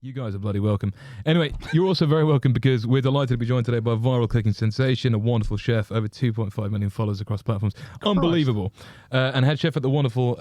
You guys are bloody welcome. Anyway, you're also very welcome because we're delighted to be joined today by a viral cooking sensation, a wonderful chef, over 2.5 million followers across platforms. Unbelievable. And head chef at the wonderful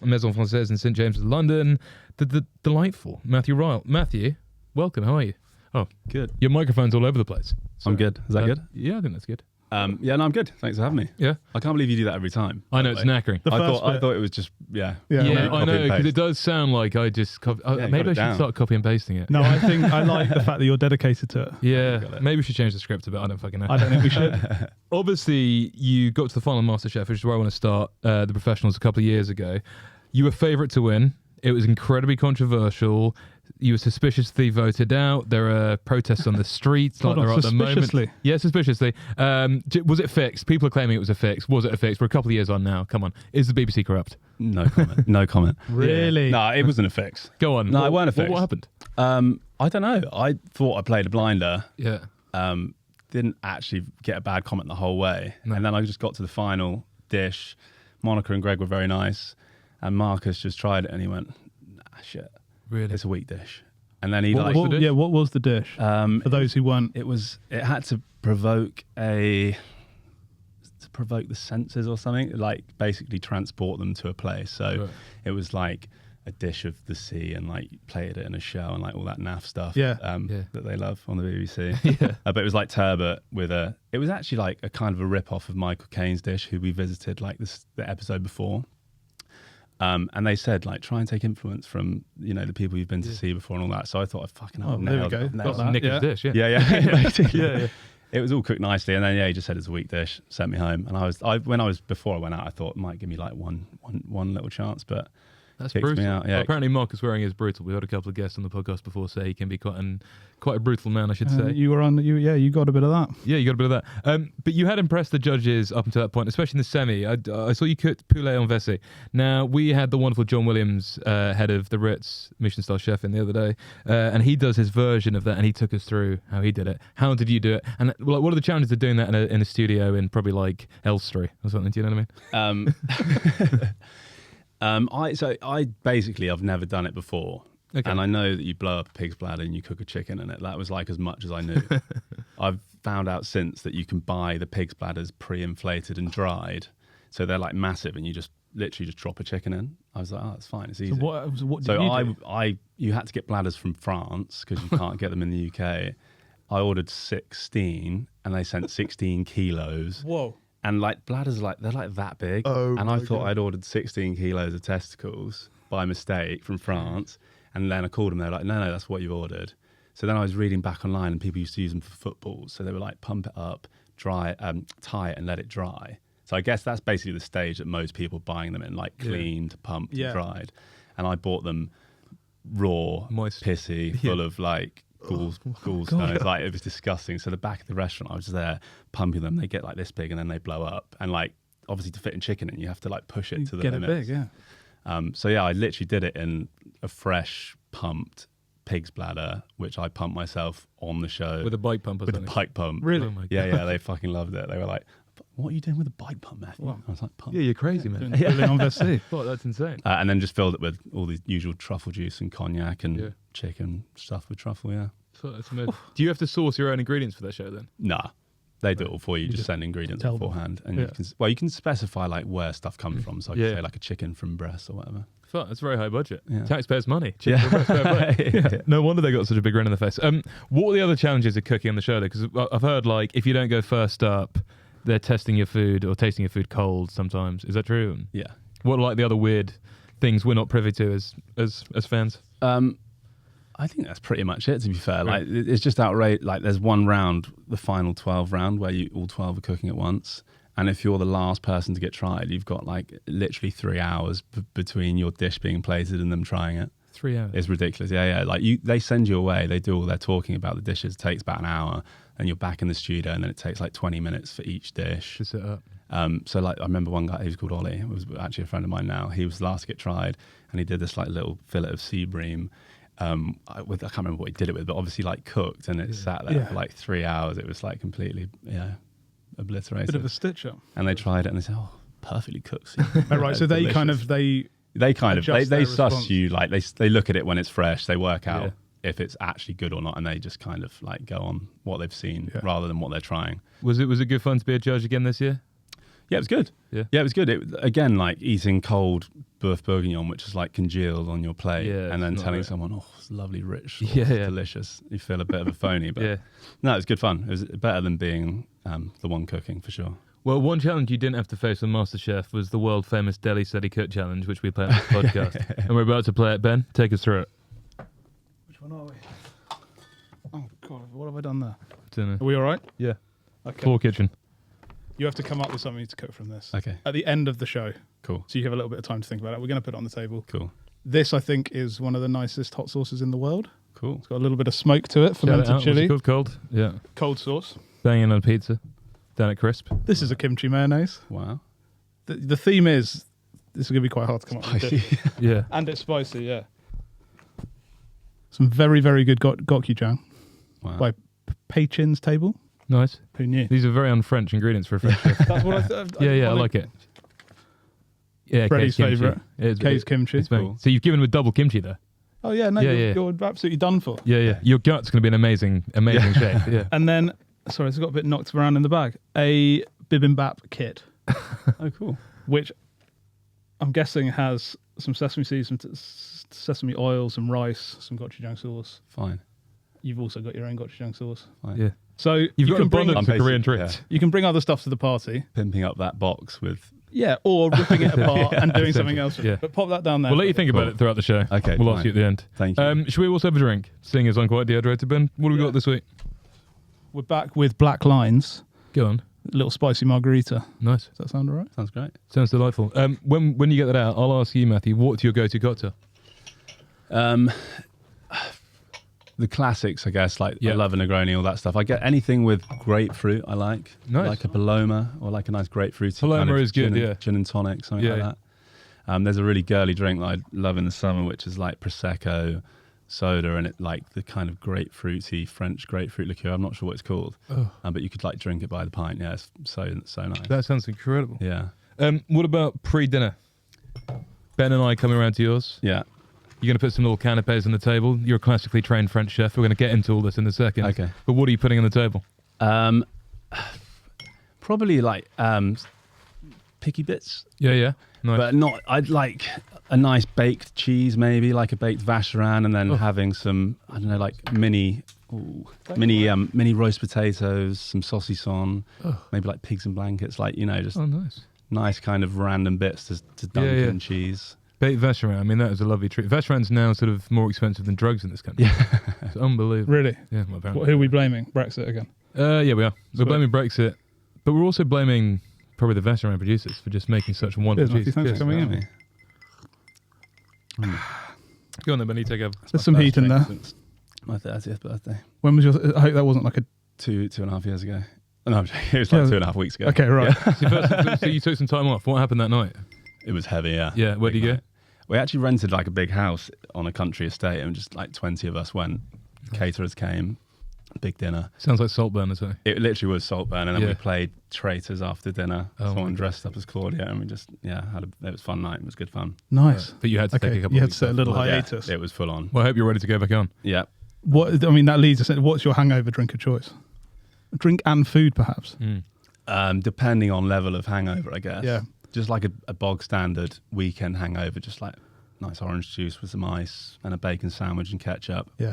Maison Francois in St. James's, London, the delightful Matthew Ryle. Matthew, welcome. How are you? Oh, good. Your microphone's all over the place. So, I'm good. Is that good? Yeah, I think that's good. Yeah, no, I'm good. Thanks for having me. Yeah. I can't believe you do that every time. I know, it's knackering. I thought it was just, Yeah, I know, because it does sound like I just... maybe I should start copy and pasting it. No, I think I like the fact that you're dedicated to it. Yeah, maybe we should change the script a bit. I don't fucking know. I don't think we should. Obviously, you got to the final MasterChef, which is where I want to start, the Professionals a couple of years ago. You were favourite to win. It was incredibly controversial. You were suspiciously voted out. There are protests on the streets like there are at the moment. Yeah, suspiciously. Was it fixed? People are claiming it was a fix. Was it a fix? We're a couple of years on now. Come on. Is the BBC corrupt? No comment. No comment. Really? No, it wasn't a fix. Go on. No, it weren't a fix. What happened? I don't know. I thought I played a blinder. Yeah. Didn't actually get a bad comment the whole way. No. And then I just got to the final dish. Monica and Greg were very nice. And Marcus just tried it and he went, nah, shit. Really? It's a weak dish. And then he What was the dish? For those who weren't, it had to provoke the senses or something, like basically transport them to a place. So it was like a dish of the sea and like played it in a show and like all that naff stuff that they love on the BBC. But it was like turbot it was actually like a kind of a rip-off of Michael Caine's dish, who we visited like the episode before. And they said, like, try and take influence from, the people you've been to see before and all that. So I thought, there we go. Got that. Nick's dish, yeah. It was all cooked nicely. And then, he just said it's a weak dish, sent me home. And before I went out, I thought it might give me like one little chance, but that's kicked brutal. me out. Yeah. Apparently Marcus Wareing is brutal. We had a couple of guests on the podcast before say he can be quite a brutal man, I should say. You got a bit of that. Yeah, you got a bit of that. But you had impressed the judges up until that point, especially in the semi. I saw you cooked poulet en vessie. Now, we had the wonderful John Williams, head of the Ritz Michelin-star chef, in the other day, and he does his version of that, and he took us through how he did it. How did you do it? And what are the challenges of doing that in a studio in probably like Elstree or something? Do you know what I mean? I've never done it before. Okay. And I know that you blow up a pig's bladder and you cook a chicken in it. That was like as much as I knew. I've found out since that you can buy the pig's bladders pre-inflated and dried. So they're like massive and you just literally just drop a chicken in. I was like, oh, that's fine. It's easy. So what did you do? You had to get bladders from France because you can't get them in the UK. I ordered 16 and they sent 16 kilos. Whoa. And like bladders, they're like that big. And I thought I'd ordered 16 kilos of testicles by mistake from France. And then I called them. They're like, no, that's what you've ordered. So then I was reading back online, and people used to use them for footballs. So they were like, pump it up, tie it, and let it dry. So I guess that's basically the stage that most people buying them in, like cleaned, pumped, dried. And I bought them raw, moist, pissy, full of like gallstones. Like it was disgusting. So the back of the restaurant, I was there pumping them. They get like this big and then they blow up. And like obviously to fit in chicken, and you have to like push it to the limits. Get it big, yeah. I literally did it in a fresh pumped pig's bladder, which I pumped myself on the show with a bike pump. With a bike pump. Really? Oh my God. Yeah. They fucking loved it. They were like, "What are you doing with a bike pump, Matthew?" Wow. I was like, "Pump." Yeah, you're crazy, man. Oh, that's insane. And then just filled it with all the usual truffle juice and cognac and chicken stuff with truffle. Yeah. So that's amazing. Do you have to source your own ingredients for that show then? Nah. They do it all for you. Just send ingredients beforehand, and you can specify like where stuff comes from. So I can say like a chicken from Brest or whatever. That's very high budget. Yeah. Taxpayers' money. No wonder they got such a big grin in the face. What were the other challenges of cooking on the show? Because I've heard like if you don't go first up, they're testing your food or tasting your food cold sometimes. Is that true? Yeah. What are like the other weird things we're not privy to as fans? I think that's pretty much it, to be fair. Like it's just outrageous. Like there's one round, the final 12 round, where all 12 are cooking at once. And if you're the last person to get tried, you've got like literally 3 hours between your dish being plated and them trying it. 3 hours? It's ridiculous. Yeah. Like they send you away. They do all their talking about the dishes. It takes about an hour. And you're back in the studio, and then it takes like 20 minutes for each dish. To set up. So like I remember one guy, he was called Ollie. It was actually a friend of mine now. He was the last to get tried, and he did this like little fillet of sea bream. I can't remember what he did it with, but obviously like cooked, and it sat there for like 3 hours. It was like completely obliterated. Bit of a stitch up. And they tried it and they said, "Oh, perfectly cooked." Right, so they delicious. they suss you, like they look at it when it's fresh. They work out if it's actually good or not, and they just kind of like go on what they've seen rather than what they're trying. Was it good fun to be a judge again this year? Yeah, it was good. Yeah, it was good. Again, like eating cold boeuf bourguignon, which is like congealed on your plate, and then telling someone, "Oh, it's lovely, rich, delicious." You feel a bit of a phony, but no, it was good fun. It was better than being the one cooking for sure. Well, one challenge you didn't have to face on MasterChef was the world famous Deli Steady Cook challenge, which we played on the podcast, and we're about to play it. Ben, take us through it. Which one are we? Oh God, what have I done there? Dunno. Are we all right? Yeah. Okay. Floor kitchen. You have to come up with something to cook from this. Okay. At the end of the show. Cool. So you have a little bit of time to think about it. We're going to put it on the table. Cool. This, I think, is one of the nicest hot sauces in the world. Cool. It's got a little bit of smoke to it, fermented chili. What's it called? Cold? Yeah. Cold sauce. Banging on pizza. Down at crisp. This is a kimchi mayonnaise. Wow. The theme is, this is going to be quite hard to come up with. Yeah. And it's spicy, yeah. Some very, very good gochujang by Pachin's Table. Nice. Who knew? These are very un-French ingredients for a French chef. That's what I like it. Yeah, Freddie's favourite. Kay's kimchi. Cool. So you've given with double kimchi there. Oh yeah, no, you're absolutely done for. Yeah. Your gut's going to be an amazing shape. Yeah. And then, sorry, it's got a bit knocked around in the bag. A bibimbap kit. Oh, cool. Which I'm guessing has some sesame seeds, some sesame oil, some rice, some gochujang sauce. Fine. You've also got your own gochujang sauce. Fine. Yeah. So you've got abundance of Korean treats. Yeah. You can bring other stuff to the party. Pimping up that box with... Yeah, or ripping it apart and doing something else with it. But pop that down there. We'll let you think about it throughout the show. Okay, we'll ask you at the end. Thank you. Should we also have a drink? Seeing as I'm quite dehydrated, Ben. What have we got this week? We're back with Black Lines. Go on. A little spicy margarita. Nice. Does that sound all right? Sounds great. Sounds delightful. When you get that out, I'll ask you, Matthew, what's your go-to cocktail? The classics, I guess, like I love a Negroni, all that stuff. I get anything with grapefruit I like. Nice. Like a Paloma or like a nice grapefruit. Paloma is good, gin and tonic, something like that. There's a really girly drink that I love in the summer, which is like Prosecco, soda, and it like the kind of grapefruity French grapefruit liqueur. I'm not sure what it's called, but you could like drink it by the pint. Yeah, it's so nice. That sounds incredible. Yeah. What about pre-dinner? Ben and I coming around to yours. Yeah. You're going to put some little canapes on the table. You're a classically trained French chef. We're going to get into all this in a second. Okay. But what are you putting on the table? Probably like picky bits. Yeah. Nice. But not. I'd like a nice baked cheese, maybe like a baked vacherin, and then having some like mini roast potatoes, some saucisson, maybe like pigs in blankets, like just nice kind of random bits to dunk in cheese. Baked vacherin, I mean, that is a lovely treat. Vacherin's now sort of more expensive than drugs in this country. Yeah. It's unbelievable. Really? Yeah, well, apparently. Who are we blaming? Brexit again? Yeah, we are. We're blaming Brexit, but we're also blaming probably the vacherin producers for just making such a wonderful cheese. Thanks for coming in. Go on then, Benny, take over. There's some heat in there. My 30th birthday. When was your... I hope that wasn't like a... 2.5 years ago. No, it was like 2.5 weeks ago. Okay, right. Yeah. So you took some time off. What happened that night? It was heavy, yeah. Yeah, where did you go? We actually rented like a big house on a country estate, and just like 20 of us went. Caterers came, big dinner. Sounds like Saltburn, isn't it? It literally was Saltburn, and then we played Traitors after dinner. Someone dressed up as Claudia, and we just it was a fun night. It was good fun. Nice. But you had to take a couple. You had to set a little hiatus. Yeah, it was full on. Well, I hope you're ready to go back on. Yeah. That leads us. What's your hangover drink of choice? Drink and food, perhaps. Depending on level of hangover, I guess. Yeah. Just like a bog standard weekend hangover, just like nice orange juice with some ice and a bacon sandwich and ketchup. Yeah.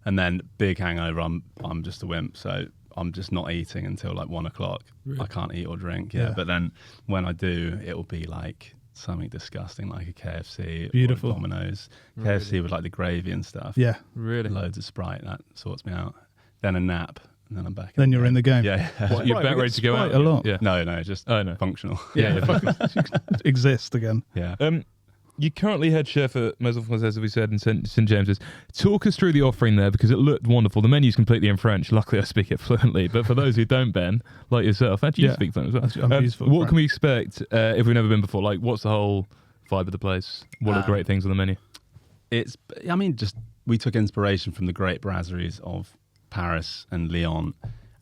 And then big hangover, I'm just a wimp, so I'm just not eating until like 1 o'clock. Really? I can't eat or drink. Yeah. But then when I do, it will be like something disgusting, like a KFC. Beautiful. Or Domino's. Really? KFC with like the gravy and stuff. Yeah. Really? Loads of Sprite, that sorts me out. Then a nap. And then I'm back. Then you're in the game. Yeah. What, you're about ready to go out a lot. Yeah. No, just functional. Yeah. Exist again. Yeah. You currently head chef at Maison Francois, as we said, in St James's. Talk us through the offering there, because it looked wonderful. The menu's completely in French. Luckily, I speak it fluently. But for those who don't, Ben, like yourself, actually you speak French as well. What can we expect if we've never been before? Like, what's the whole vibe of the place? What are the great things on the menu? We took inspiration from the great brasseries of Paris and Lyon,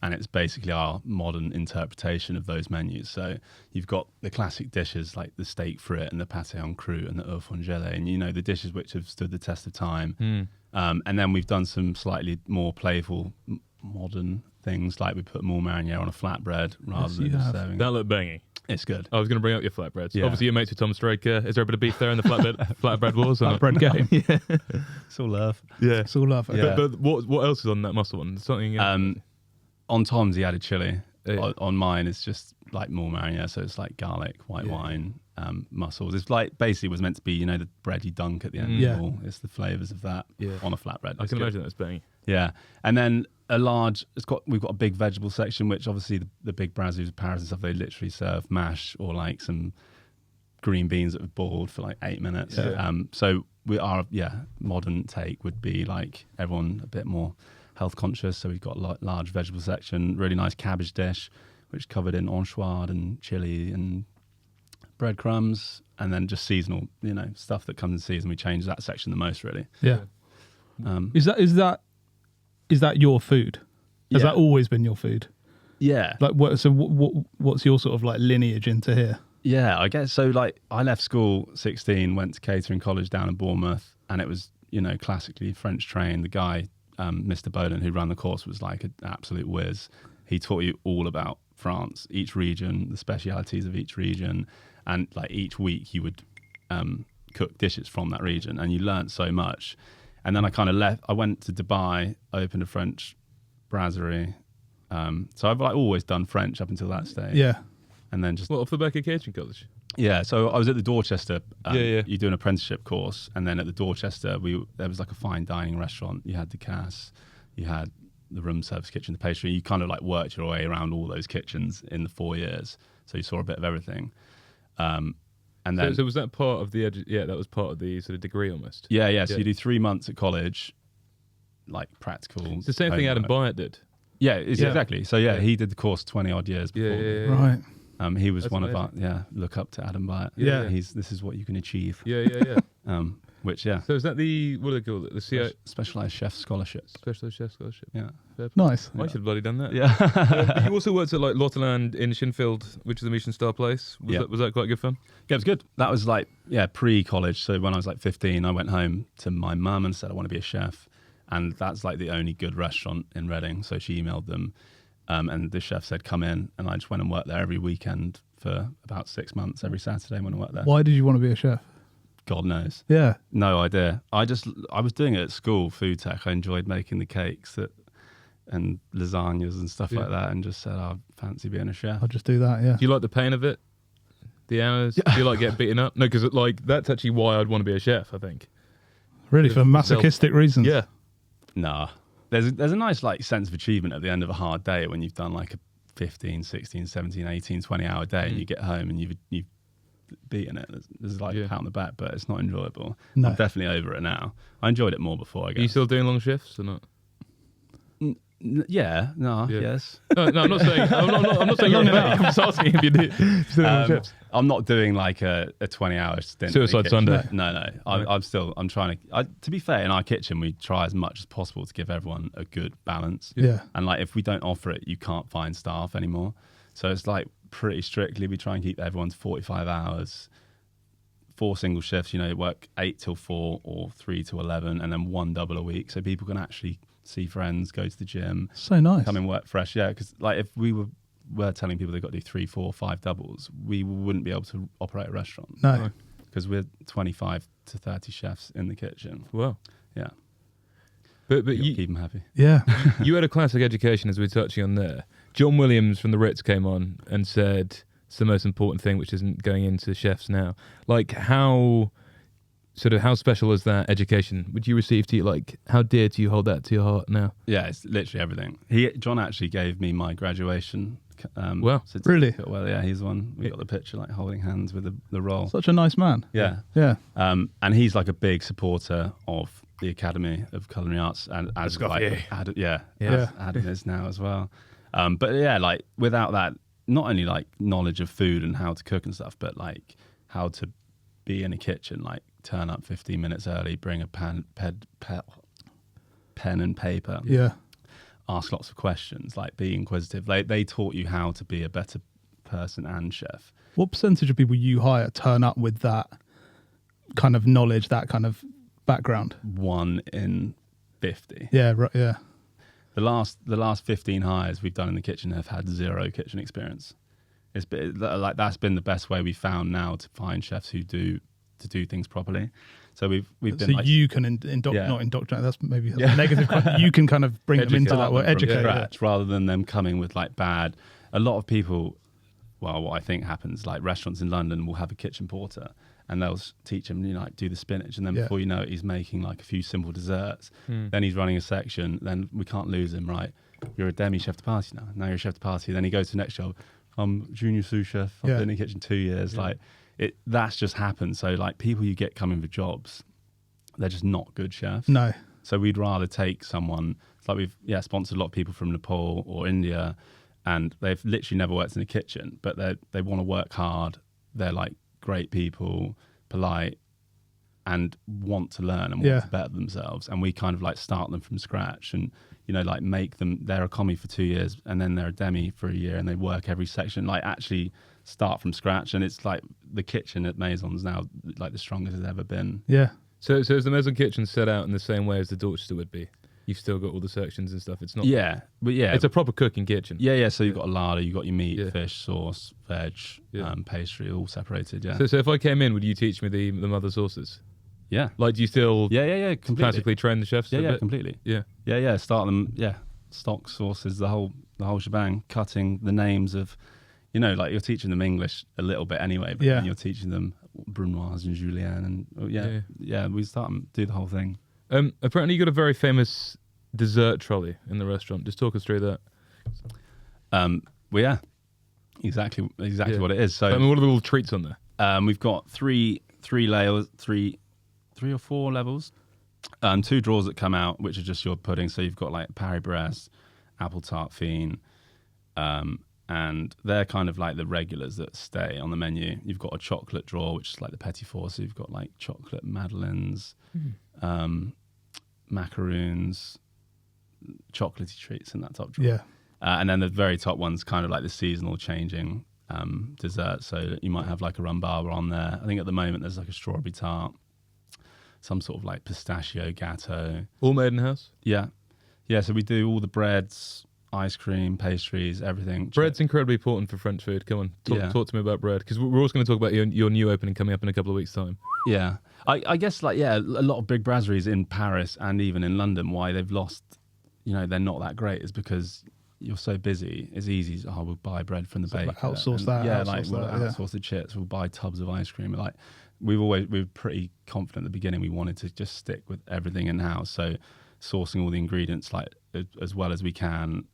and it's basically our modern interpretation of those menus. So you've got the classic dishes like the steak frit and the pâté en croûte and the œuf en gelée, and the dishes which have stood the test of time And then we've done some slightly more playful, modern things, like we put more marinara on a flatbread rather than just serving. That looked bangy. It's good. I was going to bring up your flatbreads. Yeah. Obviously, you're mates with Thomas Straker. Is there a bit of beef there in the flatbread wars? Flatbread game. Yeah. It's all love. Yeah. It's all love. Yeah. But what else is on that muscle one? Something. On Tom's, he added chili. Yeah. On mine, it's just like more marinara. So it's like garlic, white wine, mussels. It's like basically was meant to be, you know, the bread you dunk at the end of it all. It's the flavours of that on a flatbread. I can imagine that's bangy. Yeah. And then we've got a big vegetable section, which obviously the big Brazzers, Paris and stuff, they literally serve mash or like some green beans that have boiled for like 8 minutes. Yeah. So we are, modern take would be like everyone a bit more health conscious. So we've got a large vegetable section, really nice cabbage dish, which is covered in anchois and chili and breadcrumbs, and then just seasonal, you know, stuff that comes in season. We change that section the most, really. Yeah. Is that your food? Has that always been your food? Yeah. Like what's your sort of like lineage into here? Yeah, I guess so. Like I left school 16, went to catering college down in Bournemouth, and it was, you know, classically French trained. The guy, Mr. Bowden, who ran the course, was like an absolute whiz. He taught you all about France, each region, the specialities of each region, and like each week he would cook dishes from that region, and you learnt so much. And then I kind of left. I went to Dubai, opened a French brasserie. So I've like always done French up until that stage. Yeah. And then just off the back of catering college. Yeah. So I was at the Dorchester. You do an apprenticeship course, and then at the Dorchester, there was like a fine dining restaurant. You had the Cass, you had the room service kitchen, the pastry. You kind of like worked your way around all those kitchens in the 4 years. So you saw a bit of everything. And then, so was that part of the that was part of the sort of degree almost. Yeah. So you do 3 months at college, like practical. It's the same thing Adam Byatt did. Yeah, exactly. So he did the course 20 odd years before. Yeah. Right. He was That's one amazing. of our look up to Adam Byatt. Yeah. This is what you can achieve. Yeah. Which So is that the, what do they call it? The CO Specialized Chef Scholarship. Specialist Chef Scholarship. Yeah. Nice. I should have bloody done that. Yeah. But you also worked at like Lotterland in Shinfield, which is a Michelin star place. Was that quite good fun? Yeah, it was good. That was like, pre-college. So when I was like 15, I went home to my mum and said, I want to be a chef. And that's like the only good restaurant in Reading. So she emailed them. And the chef said, come in. And I just went and worked there every weekend for about 6 months, every Saturday when I worked there. Why did you want to be a chef? God knows. Yeah. No idea. I was doing it at school, food tech. I enjoyed making the cakes and lasagnas and stuff like that, and just said, I fancy being a chef. I'll just do that, yeah. Do you like the pain of it? The hours? Do you like getting beaten up? No, because like that's actually why I'd want to be a chef, I think. Really, for masochistic reasons? Yeah. Nah. There's a nice like sense of achievement at the end of a hard day when you've done like a 15, 16, 17, 18, 20 hour day and you get home and you've beaten it. There's like a pat on the back, but it's not enjoyable. No. I'm definitely over it now. I enjoyed it more before, I guess. Are you still doing long shifts or not? Yes. No, I'm not saying. I'm not saying you're about. I'm just asking if you do. Still doing long shifts. I'm not doing like a 20-hour stint. Suicide Sunday. No. I'm trying to. To be fair, in our kitchen, we try as much as possible to give everyone a good balance. Yeah. And like, if we don't offer it, you can't find staff anymore. So it's like pretty strictly, we try and keep everyone to 45 hours, 4 single shifts. You know, work 8 till 4 or 3 to 11, and then 1 double a week, so people can actually see friends, go to the gym. So nice. Come and work fresh. Yeah, because like if we were telling people they've got to do 3, 4, 5 doubles, we wouldn't be able to operate a restaurant. No. Because we're 25 to 30 chefs in the kitchen. Wow. Yeah. But you keep them happy. Yeah. You had a classic education, as we were touching on there. John Williams from the Ritz came on and said it's the most important thing, which isn't going into chefs now. Like how special is that education? Would you receive to you, like how dear do you hold that to your heart now? Yeah, it's literally everything. John actually gave me my graduation. Wow. Really? Well, yeah, he's the one. We got the picture, like holding hands with the roll. Such a nice man. Yeah. Yeah. And he's like a big supporter of the Academy of Culinary Arts, and as like Adam is now as well. But yeah, like without that, not only like knowledge of food and how to cook and stuff, but like how to be in a kitchen, like turn up 15 minutes early, bring a pen and paper. Yeah. Ask lots of questions, like be inquisitive. They taught you how to be a better person and chef. What percentage of people you hire turn up with that kind of knowledge, that kind of background? 1 in 50. Yeah, right. Yeah. The last 15 hires we've done in the kitchen have had 0 kitchen experience. It's been, like that's been the best way we found now to find chefs who do things properly. So we've been. So like, you can not indoctrinate. That's maybe a negative. You can kind of bring them into that way, educate scratch, rather than them coming with like bad. A lot of people. Well, what I think happens, like restaurants in London will have a kitchen porter, and they'll teach him, like do the spinach, and then before you know it, he's making like a few simple desserts. Then he's running a section. Then we can't lose him, right? You're a demi chef de partie now. Now you're a chef de partie. Then he goes to the next job. I'm junior sous chef. I've been in the kitchen 2 years. Like that's just happened. So like people you get coming for jobs, they're just not good chefs. No. So we'd rather take someone. It's like we've sponsored a lot of people from Nepal or India. And they've literally never worked in a kitchen, but they want to work hard. They're like great people, polite, and want to learn and want to better themselves. And we kind of like start them from scratch and, like make them, they're a commie for 2 years and then they're a demi for a year and they work every section, like actually start from scratch. And it's like the kitchen at Maison's now like the strongest it's ever been. Yeah. So is the Maison kitchen set out in the same way as the Dorchester would be? You've still got all the sections and stuff. It's not. Yeah, but it's a proper cooking kitchen. Yeah. So you've got a larder, you've got your meat, fish, sauce, veg, pastry, all separated. Yeah. So if I came in, would you teach me the mother sauces? Yeah. Like, do you still? Yeah. Completely. Classically train the chefs. Yeah, completely. Yeah. Start them. Yeah. Stock, sauces, the whole shebang. Cutting the names of, like you're teaching them English a little bit anyway, but then you're teaching them Brunoise and Julienne, and we start them, do the whole thing. Apparently you got a very famous dessert trolley in the restaurant. Just talk us through that. Exactly what it is. So what are the little treats on there? We've got three layers, three or four levels, 2 drawers that come out, which are just your pudding. So you've got like Paris-Brest, apple tart fiend, and they're kind of like the regulars that stay on the menu. You've got a chocolate drawer, which is like the petit four. So you've got like chocolate madeleines, macaroons, chocolatey treats in that top drawer. Yeah. And then the very top one's kind of like the seasonal changing dessert. So you might have like a rhubarber on there. I think at the moment there's like a strawberry tart, some sort of like pistachio gâteau. All made in house? Yeah. Yeah, so we do all the breads, ice cream, pastries, everything. Bread's incredibly important for French food. Come on, talk to me about bread, because we're also going to talk about your new opening coming up in a couple of weeks' time. Yeah. I guess a lot of big brasseries in Paris and even in London, why they've lost, they're not that great is because you're so busy. It's easy. We'll buy bread from the baker. Like outsource that. Yeah, we'll outsource the chips. We'll buy tubs of ice cream. Like we were pretty confident at the beginning. We wanted to just stick with everything in house. So sourcing all the ingredients like as well as we can,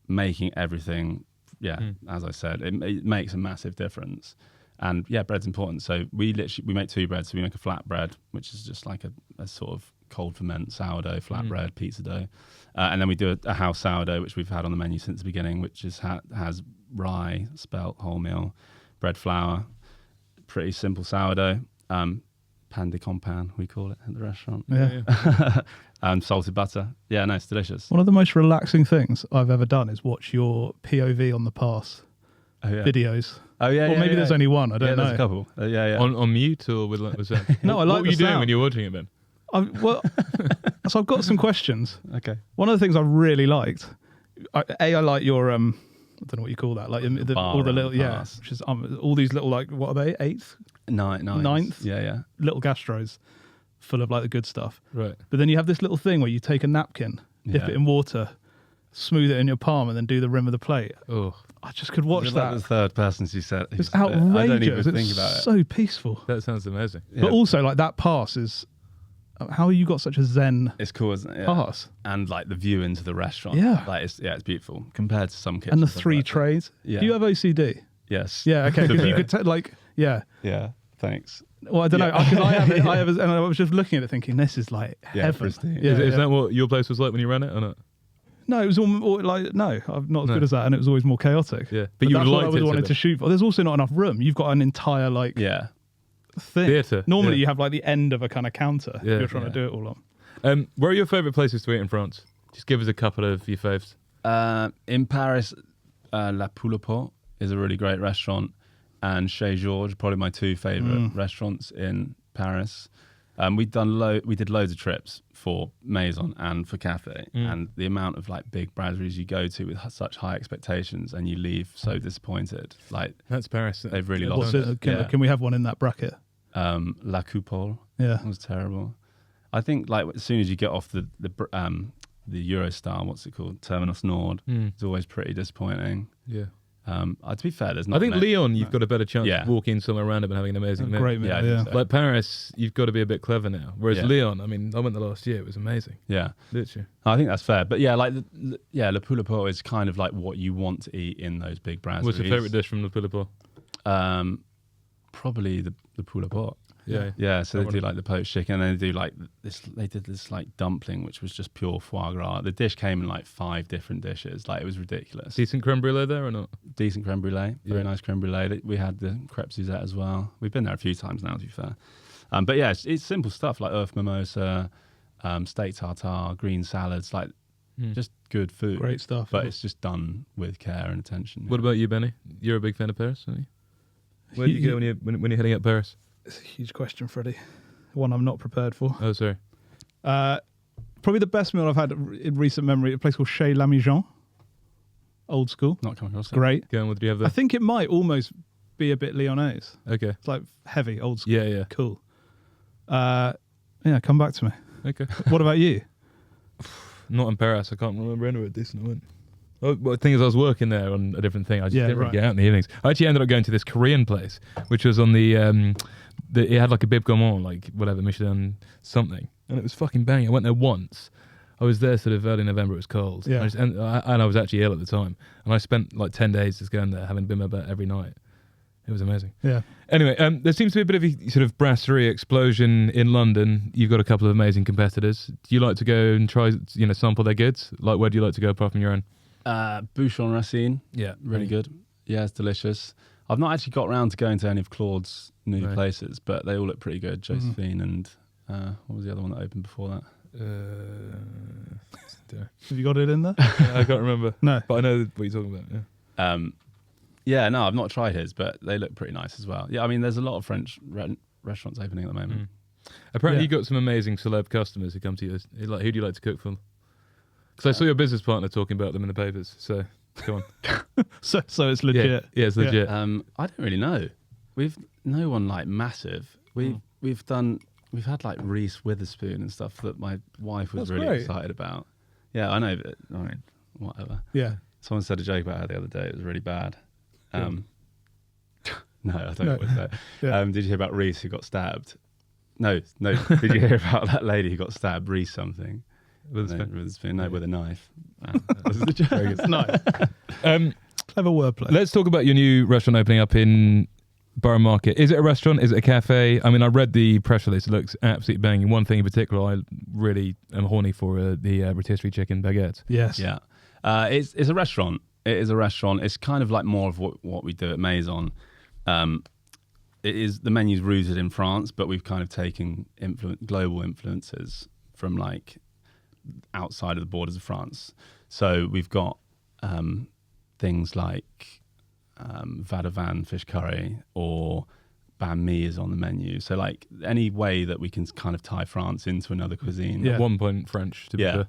making everything. Yeah, as I said, it makes a massive difference. And bread's important. So we make 2 breads. So we make a flatbread, which is just like a sort of cold ferment sourdough, flatbread, pizza dough. And then we do a house sourdough, which we've had on the menu since the beginning, which has rye, spelt, wholemeal, bread flour, pretty simple sourdough. Pan de compan, we call it at the restaurant. Yeah. And salted butter. Yeah, no, it's delicious. One of the most relaxing things I've ever done is watch your POV on the pass videos. Oh yeah, or maybe there's only one. I don't know. There's a couple. On mute or with that? No, I like. What were you doing when you were watching it, Ben? So I've got some questions. Okay. One of the things I really liked, I like your I don't know what you call that, like all the little which is all these little like what are they 8th, ninth, little gastros full of like the good stuff. Right. But then you have this little thing where you take a napkin, dip it in water, smooth it in your palm, and then do the rim of the plate. Oh, I just could watch that. Like the third person who said it's outrageous. I don't even think about it. So peaceful. That sounds amazing. Yeah. But also like that pass is. How you got such a zen? It's cool, isn't it? Pass. And like the view into the restaurant. Yeah. Like it's beautiful compared to some kitchens. And the 3 trays. Yeah. Do you have OCD? Yes. Yeah. Okay. Because you could Yeah. Thanks. Well, I don't know. Because I have, and I was just looking at it thinking, this is like heaven. Is that what your place was like when you ran it or not? No, it was all like I'm not as good as that, and it was always more chaotic. Yeah, but you that's what I would wanted to shoot for. There's also not enough room. You've got an entire thing. Theatre. Normally you have like the end of a kind of counter. If you're trying to do it all on. Where are your favourite places to eat in France? Just give us a couple of your faves. In Paris, La Poule au Pot is a really great restaurant, and Chez Georges, probably my 2 favourite restaurants in Paris. We did loads of trips for Maison and for Cafe, and the amount of like big brasseries you go to with such high expectations and you leave so disappointed. Like that's Paris. They've really lost it. Can we have one in that bracket? La Coupole. Yeah, it was terrible. I think like as soon as you get off the Eurostar, what's it called, Terminus Nord, it's always pretty disappointing. Yeah. To be fair, there's not. I think Lyon, you've got a better chance of walking somewhere random and having an amazing meal. Great meal. Yeah. Like Paris, you've got to be a bit clever now. Whereas Lyon, I mean, I went the last year; it was amazing. Yeah, literally. I think that's fair. But yeah, like Le Poulet au Pot is kind of like what you want to eat in those big brasseries. What's your favourite dish from Le Poulet au Pot? Probably the Poulet au Pot. Yeah. So they do like the poached chicken, and then they do like this. They did this like dumpling, which was just pure foie gras. The dish came in like 5 different dishes. Like it was ridiculous. Decent creme brulee there or not? Decent creme brulee. Very nice creme brulee. We had the crêpe Suzette as well. We've been there a few times now, to be fair. But yeah, it's simple stuff like earth mimosa, steak tartare, green salads, like just good food. Great stuff. But it's just done with care and attention. What about you, Benny? You're a big fan of Paris, aren't you? Where do you go when you're heading up Paris? It's a huge question, Freddie. One I'm not prepared for. Oh, sorry. Probably the best meal I've had in recent memory, a place called Chez Maison. Old school. Not coming across. Great. Go on, what do you have there? I think it might almost be a bit Lyonnaise. Okay. It's like heavy, old school. Yeah. Cool. Come back to me. Okay. What about you? Not in Paris. I can't remember anywhere decent I went. Well, the thing is, I was working there on a different thing. I just didn't really get out in the evenings. I actually ended up going to this Korean place, which was on it had like a bib gourmand, like whatever, Michelin something. And it was fucking banging. I went there once. I was there sort of early November. It was cold. Yeah. And I was actually ill at the time. And I spent like 10 days just going there, having been there about every night. It was amazing. Yeah. Anyway, there seems to be a bit of a sort of brasserie explosion in London. You've got a couple of amazing competitors. Do you like to go and try, sample their goods? Like, where do you like to go apart from your own? Bouchon Racine. Yeah. Really good. Yeah, it's delicious. I've not actually got around to going to any of Claude's new places, but they all look pretty good. Josephine and what was the other one that opened before that? Have you got it in there? I can't remember. No. But I know what you're talking about, yeah. No, I've not tried his, but they look pretty nice as well. Yeah, I mean, there's a lot of French restaurants opening at the moment. Apparently, you got some amazing celeb customers who come to you. Like, who do you like to cook for? Because I saw your business partner talking about them in the papers. So, go on. so it's legit. Yeah, it's legit. I don't really know. We've no one like massive. We've had like Reese Witherspoon and stuff that my wife was really excited about. Yeah, I know. But, I mean, whatever. Yeah. Someone said a joke about her the other day. It was really bad. No, I don't know what to say. Yeah. Did you hear about Reese who got stabbed? No. Did you hear about that lady who got stabbed? Reese something. With a spoon. No, with a knife. That was the joke. It's nice. Clever wordplay. Let's talk about your new restaurant opening up in Borough Market. Is it a restaurant? Is it a cafe? I mean, I read the press release. It looks absolutely banging. One thing in particular I really am horny for the rotisserie chicken baguettes. Yes. Yeah. It's a restaurant. It is a restaurant. It's kind of like more of what we do at Maison. It is the menu's rooted in France, but we've kind of taken global influences from like outside of the borders of France. So we've got things like Vadavan fish curry or banh mi is on the menu. So like any way that we can kind of tie France into another cuisine. At one point French to be fair.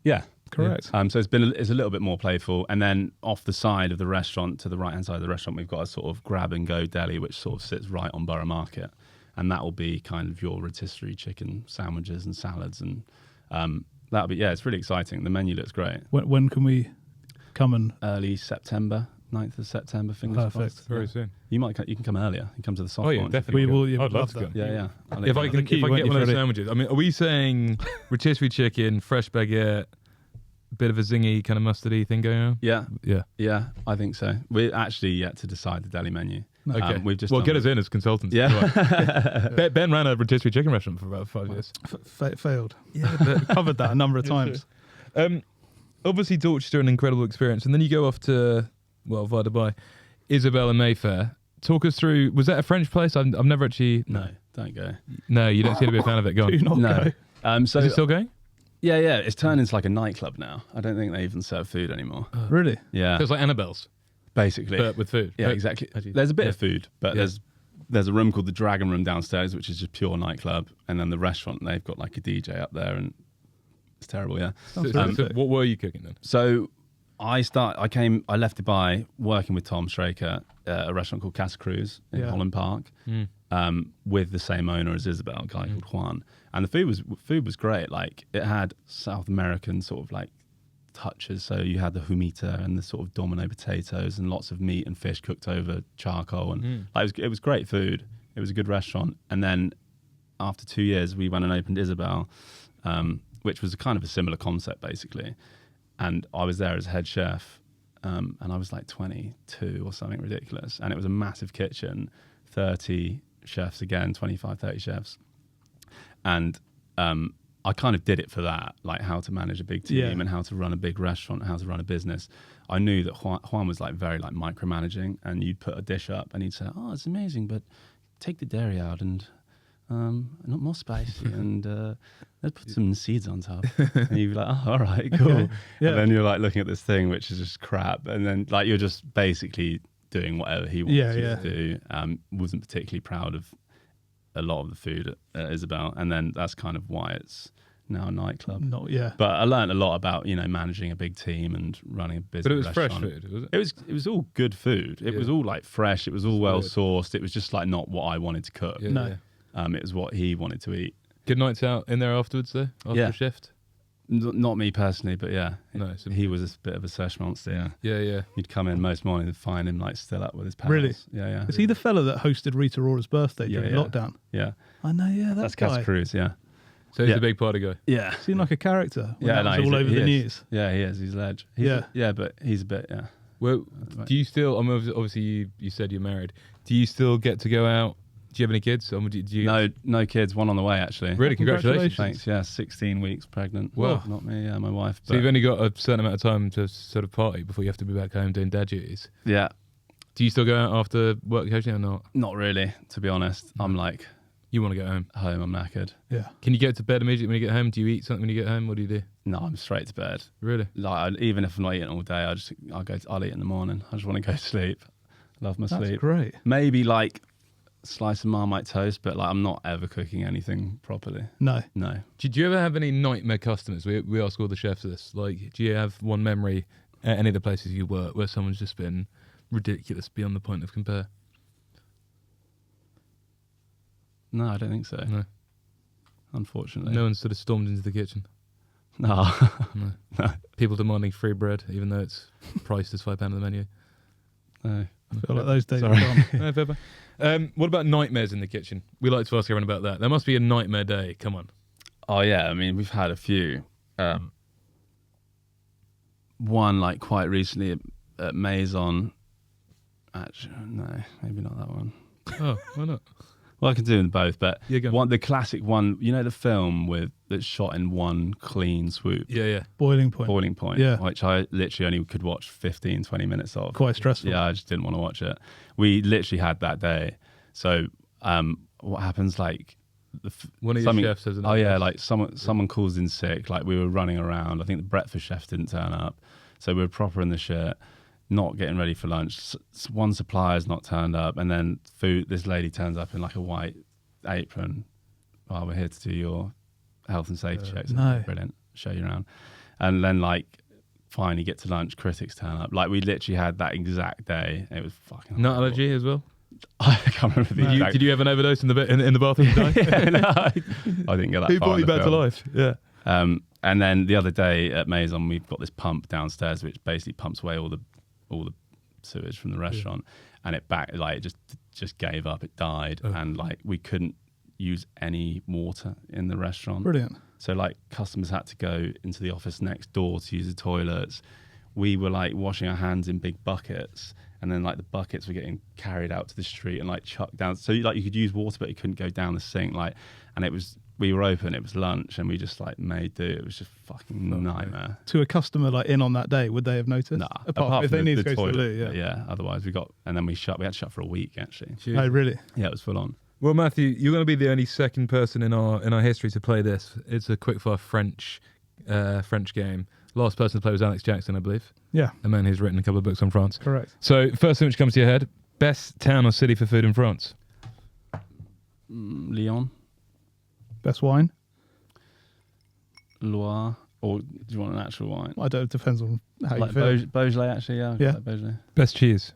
Yeah. Correct. So it's a little bit more playful. And then off the side of the restaurant, to the right-hand side of the restaurant, we've got a sort of grab-and-go deli, which sort of sits right on Borough Market. And that will be kind of your rotisserie chicken sandwiches and salads. And that'll be, it's really exciting. The menu looks great. When can we come and... Early September, 9th of September, fingers crossed. Very soon. You can come earlier. You can come to the soft launch. Oh, yeah, definitely. I'd love to go. Yeah. If I get one of those sandwiches. I mean, are we saying rotisserie chicken, fresh baguette, bit of a zingy kind of mustardy thing going on? Yeah, I think so. We're actually yet to decide the deli menu. Okay. We've just get us in as consultants. Yeah. Ben ran a rotisserie chicken restaurant for about 5 years. Failed. Yeah, but covered that a number of times. Obviously, Dorchester, an incredible experience, and then you go off to via Dubai, Isabelle and Mayfair. Talk us through. Was that a French place? I've never actually. No, don't go. No, you don't seem to be a fan of it. Go on. Do not go. So is it still going? Yeah. It's turned into like a nightclub now. I don't think they even serve food anymore. Really? Yeah. So it's like Annabelle's, basically, but with food. Yeah, right? exactly. There's a bit of food, but there's there's a room called the Dragon Room downstairs, which is just pure nightclub, and then the restaurant, they've got like a DJ up there, and it's terrible. Yeah. So what were you cooking then? So I left Dubai working with Tom Straker at a restaurant called Casa Cruz in Holland Park, with the same owner as Isabelle, a guy called Juan. And the food was great. Like, it had South American sort of like touches. So you had the humita and the sort of domino potatoes and lots of meat and fish cooked over charcoal, and like, it was great food. It was a good restaurant. And then after 2 years, we went and opened Isabelle, which was kind of a similar concept basically. And I was there as head chef, and I was like 22 or something ridiculous. And it was a massive kitchen, 30 chefs again, 25, 30 chefs. And I kind of did it for that, like how to manage a big team and how to run a big restaurant, how to run a business. I knew that Juan was like very like micromanaging, and you'd put a dish up and he'd say, "Oh, it's amazing, but take the dairy out and not more spicy and let's put some seeds on top." And you'd be like, "Oh, all right, cool." Okay. Yeah. And then you're like looking at this thing which is just crap, and then like you're just basically doing whatever he wants you to do. Wasn't particularly proud of a lot of the food at Isabelle, and then that's kind of why it's now a nightclub. But I learned a lot about, you know, managing a big team and running a business. But it was restaurant. fresh food, was it? It was all good food. It was all like fresh. It was all well sourced. It was just like not what I wanted to cook. It was what he wanted to eat. Good nights out in there afterwards, though. After a shift. Not me personally, but no, he was a bit of a sesh monster. Yeah. You'd come in most mornings and find him like still up with his pals. Really? Yeah. Is he the fella that hosted Rita Ora's birthday during lockdown? Yeah. I know. Yeah, that's Casa Cruz. Yeah. So he's a big party guy. Yeah. Seemed like a character. Yeah, all over the news. Yeah, he is. He's a ledge. But he's a bit. Yeah. Well, do you still? I mean, obviously you said you're married. Do you still get to go out? Do you have any kids? Do you no kids. One on the way, actually. Really? Congratulations. Thanks. Yeah, 16 weeks pregnant. Well, not me. Yeah, my wife. So you've only got a certain amount of time to sort of party before you have to be back home doing dad duties. Yeah. Do you still go out after work occasionally or not? Not really, to be honest. I'm like, you want to go home? I'm knackered. Yeah. Can you get to bed immediately when you get home? Do you eat something when you get home? What do you do? No, I'm straight to bed. Really? Like, even if I'm not eating all day, I'll eat in the morning. I just want to go to sleep. Love my sleep. That's great. Maybe like slice of Marmite toast, but like I'm not ever cooking anything properly. No. Do you ever have any nightmare customers? We ask all the chefs this. Like, do you have one memory at any of the places you work where someone's just been ridiculous beyond the point of compare? No, I don't think so. No. Unfortunately. No one sort of stormed into the kitchen? No. No. People demanding free bread, even though it's priced as £5 on the menu? No. I feel like those days are gone. No, fair play. What about nightmares in the kitchen? We like to ask everyone about that. There must be a nightmare day. Come on. Oh, yeah. I mean, we've had a few. One, like, quite recently at Maison. Actually, no, maybe not that one. Oh, why not? Well, I can do them both, but the classic one, you know, the film that's shot in one clean swoop. Yeah. Boiling Point. Yeah. Which I literally only could watch 15, 20 minutes of. Quite stressful. Yeah, I just didn't want to watch it. We literally had that day. So what happens, like... One of your chefs has an... Oh, yeah, like someone calls in sick. Like, we were running around. I think the breakfast chef didn't turn up. So we were proper in the shit. Not getting ready for lunch. One supplier's not turned up, and then this lady turns up in like a white apron. "Oh, we're here to do your health and safety checks." No. Brilliant. Show you around. And then like finally get to lunch, critics turn up. Like, we literally had that exact day. It was fucking nut allergy as well. I can't remember the exact. Did you have an overdose in the bathroom? I didn't get that. Who far brought you back to life? Yeah. And then the other day at Maison, we've got this pump downstairs which basically pumps away all the sewage from the restaurant, and it just gave up. It died, and like we couldn't use any water in the restaurant. Brilliant. So like customers had to go into the office next door to use the toilets. We were like washing our hands in big buckets, and then like the buckets were getting carried out to the street and like chucked down. So you could use water, but you couldn't go down the sink. We were open, it was lunch, and we just like made do. It was just fucking nightmare. To a customer like in on that day, would they have noticed? Nah, apart from if they need to go toilet, to the loo, yeah. Otherwise we had to shut for a week actually. Jeez. Oh, really? Yeah, it was full on. Well, Matthew, you're going to be the only second person in our history to play this. It's a quickfire French game. Last person to play was Alex Jackson, I believe. Yeah. A man who's written a couple of books on France. Correct. So, first thing which comes to your head, best town or city for food in France? Lyon. Best wine? Loire. Or do you want an actual wine? I don't. It depends on how like you feel. Beaujolais, actually, yeah. Yeah. Like Beaujolais. Best cheese?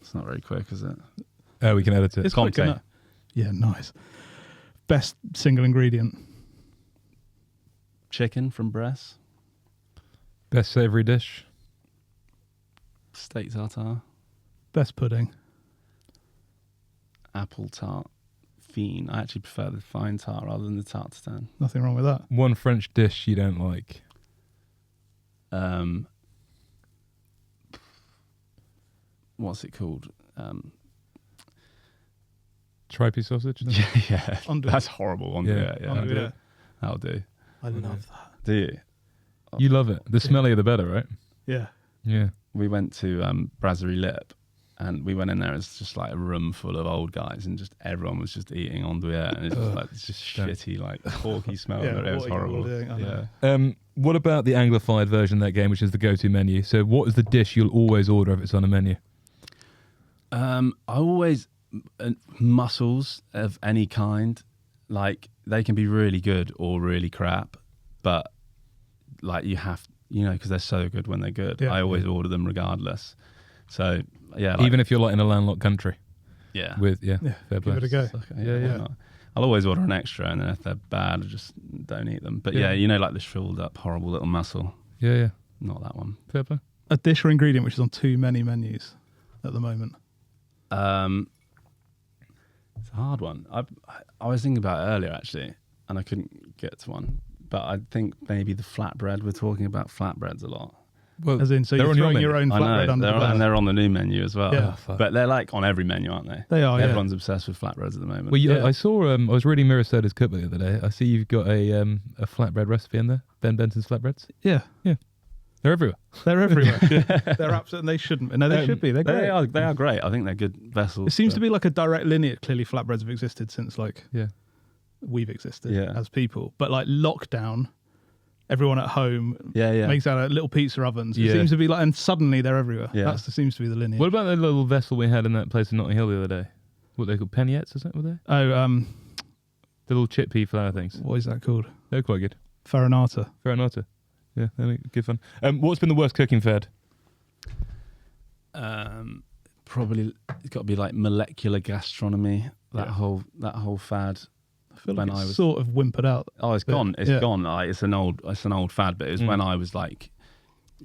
It's not very quick, is it? Oh, we can edit it. It's quick, isn't it? Yeah, nice. Best single ingredient? Chicken from Bresse. Best savoury dish? Steak tartare. Best pudding? Apple tart. Fine. I actually prefer the fine tart rather than the tart tatin. Nothing wrong with that. One French dish you don't like? What's it called? Tripe sausage? Yeah. That's horrible. Yeah. That'll do. I love that. Do you? You love it. The smellier the better, right? Yeah. Yeah. We went to Brasserie Lip, and we went in there. It's just like a room full of old guys, and just everyone was just eating andouillette, and it's just shitty, like porky smell. It was horrible. What about the Anglified version of that game, which is the go-to menu? So, what is the dish you'll always order if it's on a menu? I always mussels of any kind. Like they can be really good or really crap, but like you have, because they're so good when they're good. I always order them regardless. So yeah, like, even if you're like in a landlocked country. Yeah. Fair play. Give it a go. Okay, yeah. I'll always order an extra, and then if they're bad, I just don't eat them. But like the shriveled up, horrible little mussel. Yeah. Not that one. Fair play. A dish or ingredient which is on too many menus at the moment. It's a hard one. I was thinking about it earlier actually, and I couldn't get to one. But I think maybe the flatbread. We're talking about flatbreads a lot. Well, as in, so you're throwing your own flatbread under the bus. And they're on the new menu as well. Yeah. But they're like on every menu, aren't they? They are. Everyone's obsessed with flatbreads at the moment. Well, I saw. I was reading Mirasoda's cookbook the other day. I see you've got a flatbread recipe in there. Ben Benson's flatbreads. Yeah. They're everywhere. They're everywhere. They're absolutely. They shouldn't. No, they should be. They're great. They are great. I think they're good vessels. It seems to be like a direct lineage. Clearly, flatbreads have existed since we've existed as people. But like lockdown, everyone at home makes out of little pizza ovens. It seems to be like, and suddenly they're everywhere. Yeah. That seems to be the lineage. What about the little vessel we had in that place in Notting Hill the other day? What they called panettes, is that what they? Oh, the little chip pea flour things. What is that called? They're quite good. Farinata. Yeah, good fun. What's been the worst cooking fad? Probably it's got to be like molecular gastronomy. That whole fad. I feel like it's sort of whimpered out. Oh, it's gone. It's gone. Like, it's an old fad. But it was when I was like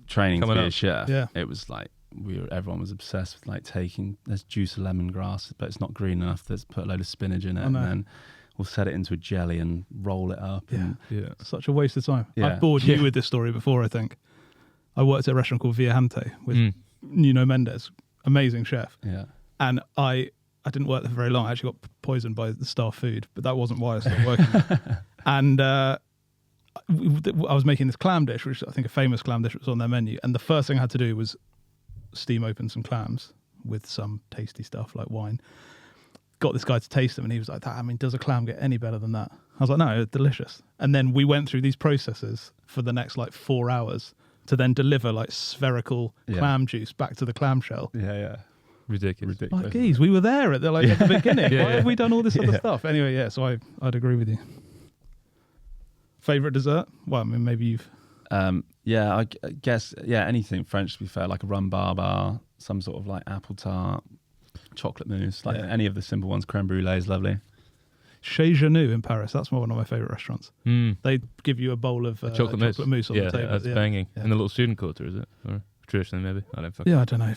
training to be a chef. Yeah. It was like everyone was obsessed with like let's juice a lemongrass, but it's not green enough. Let's put a load of spinach in it, and then we'll set it into a jelly and roll it up. Such a waste of time. I've bored you with this story before, I think. I worked at a restaurant called Viante with Nuno Mendes, amazing chef. Yeah. And I didn't work there for very long. I actually got poisoned by the staff food, but that wasn't why I started working there. And I was making this clam dish, which I think a famous clam dish was on their menu. And the first thing I had to do was steam open some clams with some tasty stuff like wine. Got this guy to taste them, and he was like, does a clam get any better than that? I was like, no, it's delicious. And then we went through these processes for the next like 4 hours to then deliver like spherical clam juice back to the clamshell. Yeah. Ridiculous. Like, geez, we were there at the beginning. Why have we done all this other stuff? Anyway, so I'd agree with you. Favorite dessert? Well, I mean, maybe you've... I guess, anything French, to be fair, like a rum barbar, some sort of like apple tart, chocolate mousse, like any of the simple ones. Creme brulee is lovely. Chez Shanu in Paris, that's one of my favourite restaurants. They give you a bowl of chocolate mousse on the table. That's banging. In the little student quarter, is it? Or traditionally, maybe? I don't I don't know.